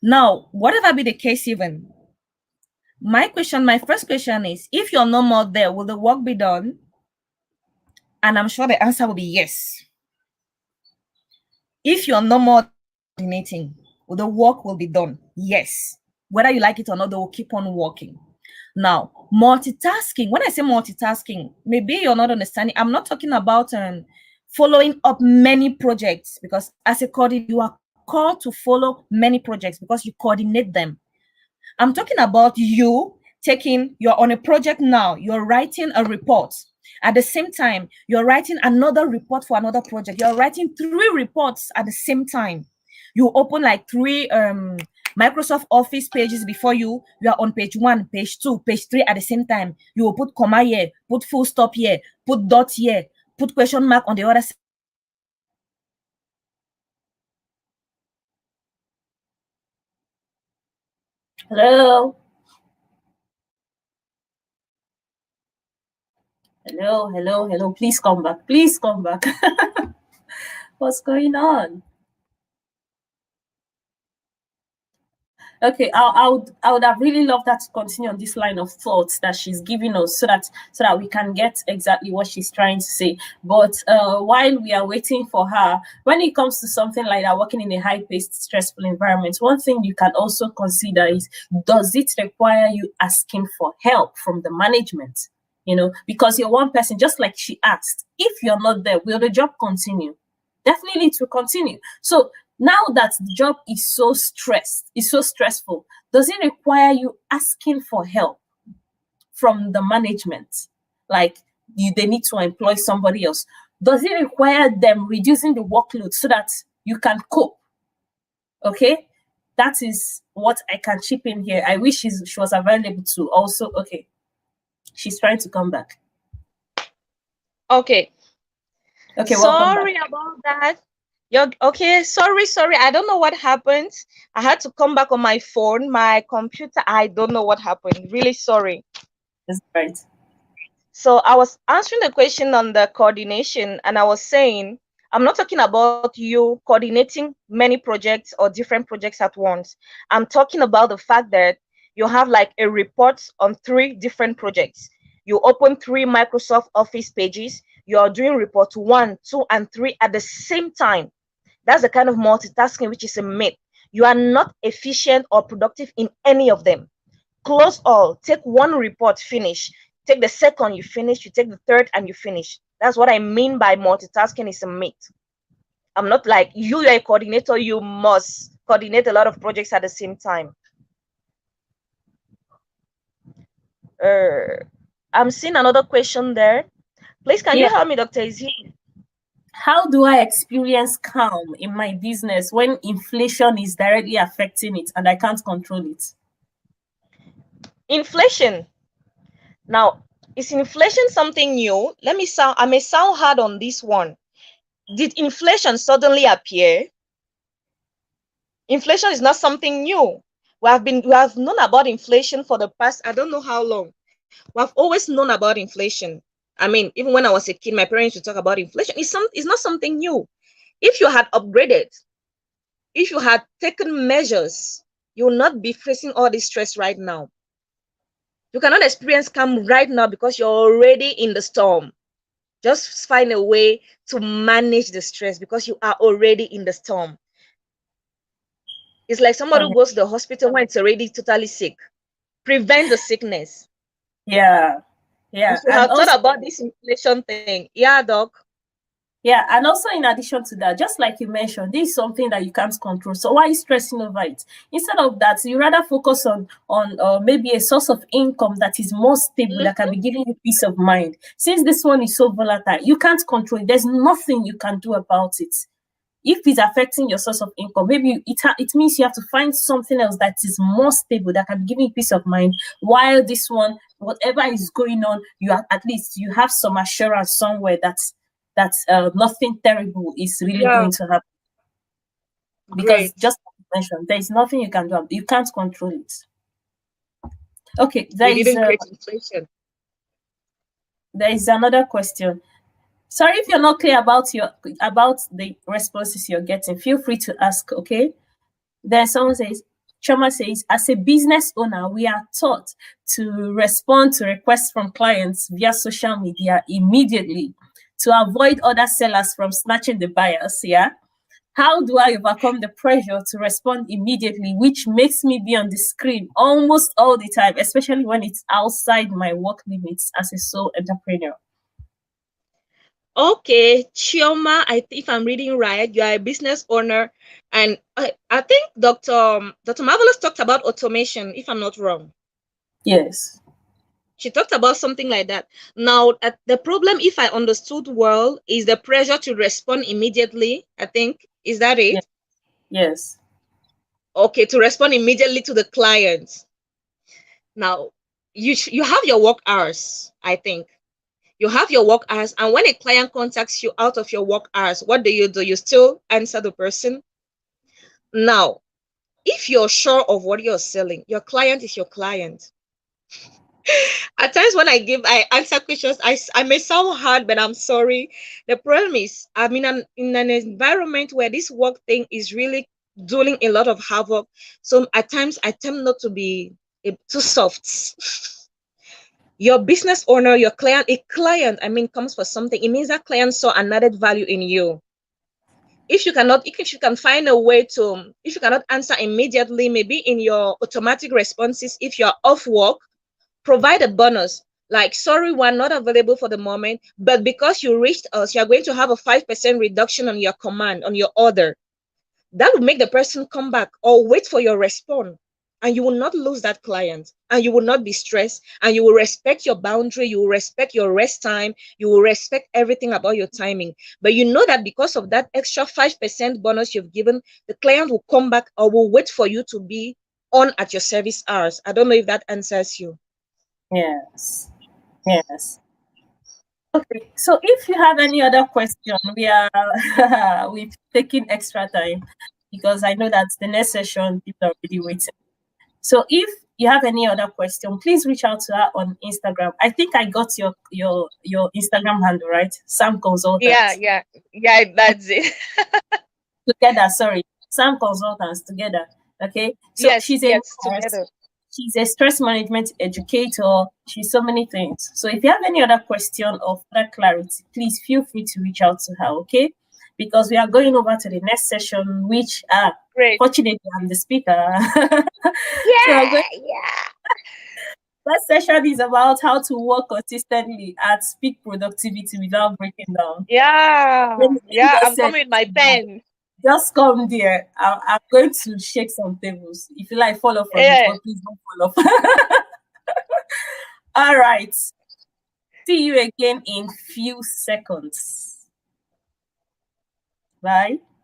Now, whatever be the case, even my first question is, if you're no more there, will the work be done? And I'm sure the answer will be yes. If you're no more coordinating, well, the work will be done. Yes. Whether you like it or not, they will keep on working. Now, multitasking. When I say multitasking, maybe you're not understanding. I'm not talking about following up many projects, because as a coordinator, you are called to follow many projects because you coordinate them. I'm talking about you're on a project now, you're writing a report. At the same time, you're writing another report for another project. You're writing 3 reports at the same time. You open like 3 Microsoft Office pages before you. You are on page 1, page 2, page 3 at the same time. You will put comma here, put full stop here, put dot here, put question mark on the other side. Hello. Hello. Please come back. Please come back. What's going on? Okay, I would have really loved her to continue on this line of thoughts that she's giving us, so that we can get exactly what she's trying to say. But while we are waiting for her, when it comes to something like that, working in a high-paced, stressful environment, one thing you can also consider is, does it require you asking for help from the management? Because you're one person, just like she asked, if you're not there, will the job continue? Definitely it will continue. So now that the job is so stressful, does it require you asking for help from the management? Like they need to employ somebody else. Does it require them reducing the workload so that you can cope? Okay, that is what I can chip in here. I wish she was available to also. Okay, she's trying to come back. Okay. Sorry about that. You're okay. Sorry. I don't know what happened. I had to come back on my phone, my computer. I don't know what happened. Really sorry. That's right. So I was answering the question on the coordination, and I was saying, I'm not talking about you coordinating many projects or different projects at once. I'm talking about the fact that you have like a report on 3 different projects. You open 3 Microsoft Office pages. You are doing report 1, 2, and 3 at the same time. That's the kind of multitasking which is a myth. You are not efficient or productive in any of them. Close all. Take 1 report, finish. Take the second, you finish. You take the third, and you finish. That's what I mean by multitasking is a myth. I'm not like you're a coordinator. You must coordinate a lot of projects at the same time. I'm seeing another question there. Please, can you help me, Dr. Izzy? How do I experience calm in my business when inflation is directly affecting it and I can't control it? Inflation. Now, is inflation something new? I may sound hard on this one. Did inflation suddenly appear? Inflation is not something new. We have known about inflation for the past, I don't know how long. We have always known about inflation. I mean, even when I was a kid, my parents would talk about inflation. It's not something new. If you had upgraded, if you had taken measures, you will not be facing all this stress right now. You cannot experience calm right now because you're already in the storm. Just find a way to manage the stress because you are already in the storm. It's like somebody who goes to the hospital when it's already totally sick. Prevent the sickness. Yeah. You have thought about this inflation thing. Yeah, Doc. Yeah, and also in addition to that, just like you mentioned, this is something that you can't control. So why are you stressing over it? Instead of that, you rather focus on maybe a source of income that is more stable, that can be giving you peace of mind. Since this one is so volatile, you can't control it. There's nothing you can do about it. If it's affecting your source of income, maybe it means you have to find something else that is more stable, that can be giving you peace of mind. While this one, whatever is going on, at least you have some assurance somewhere that nothing terrible is really going to happen. Because just mentioned, there is nothing you can do. You can't control it. Okay, We didn't create inflation. There is another question. Sorry if you're not clear about the responses you're getting. Feel free to ask, okay? Then someone says, Choma says, as a business owner, we are taught to respond to requests from clients via social media immediately to avoid other sellers from snatching the buyers, yeah? How do I overcome the pressure to respond immediately, which makes me be on the screen almost all the time, especially when it's outside my work limits as a sole entrepreneur? Okay, Chioma, if I'm reading right, you are a business owner, and I think Dr. Marvelous talked about automation, if I'm not wrong. Yes. She talked about something like that. Now, the problem, if I understood well, is the pressure to respond immediately, I think. Is that it? Yes. Okay, to respond immediately to the client. Now, you have your work hours, I think. You have your work hours, and when a client contacts you out of your work hours, what do? You still answer the person? Now, if you're sure of what you're selling, your client is your client. At times when I answer questions, I may sound hard, but I'm sorry. The problem is I'm in an environment where this work thing is really doing a lot of havoc. So at times I tend not to be too soft. Your business owner, your client, a client, comes for something. It means that client saw an added value in you. If you can find a way to, if you cannot answer immediately, maybe in your automatic responses, if you're off work, provide a bonus. Like, sorry, we're not available for the moment, but because you reached us, you're going to have a 5% reduction on your command, on your order. That will make the person come back or wait for your response. And you will not lose that client, and you will not be stressed, and you will respect your boundary, you will respect your rest time, you will respect everything about your timing. But you know that because of that extra 5% bonus you've given, the client will come back or will wait for you to be on at your service hours. I don't know if that answers you. Yes. Yes. Okay. So if you have any other question, we've taken extra time because I know that the next session people are already waiting. So if you have any other question, please reach out to her on Instagram. I think I got your Instagram handle, right? Sam Consultants. Yeah, that's it. Together, sorry. Sam Consultants together. Okay. So yes, she's together. She's a stress management educator. She's so many things. So if you have any other question or further clarity, please feel free to reach out to her, okay? Because we are going over to the next session, which Great. Fortunately I'm the speaker. Yeah. That session is about how to work consistently at peak productivity without breaking down. Yeah. I'm coming with my pen. Just come there. I'm going to shake some tables. If you like, follow from before, please don't follow. All right. See you again in few seconds. Bye.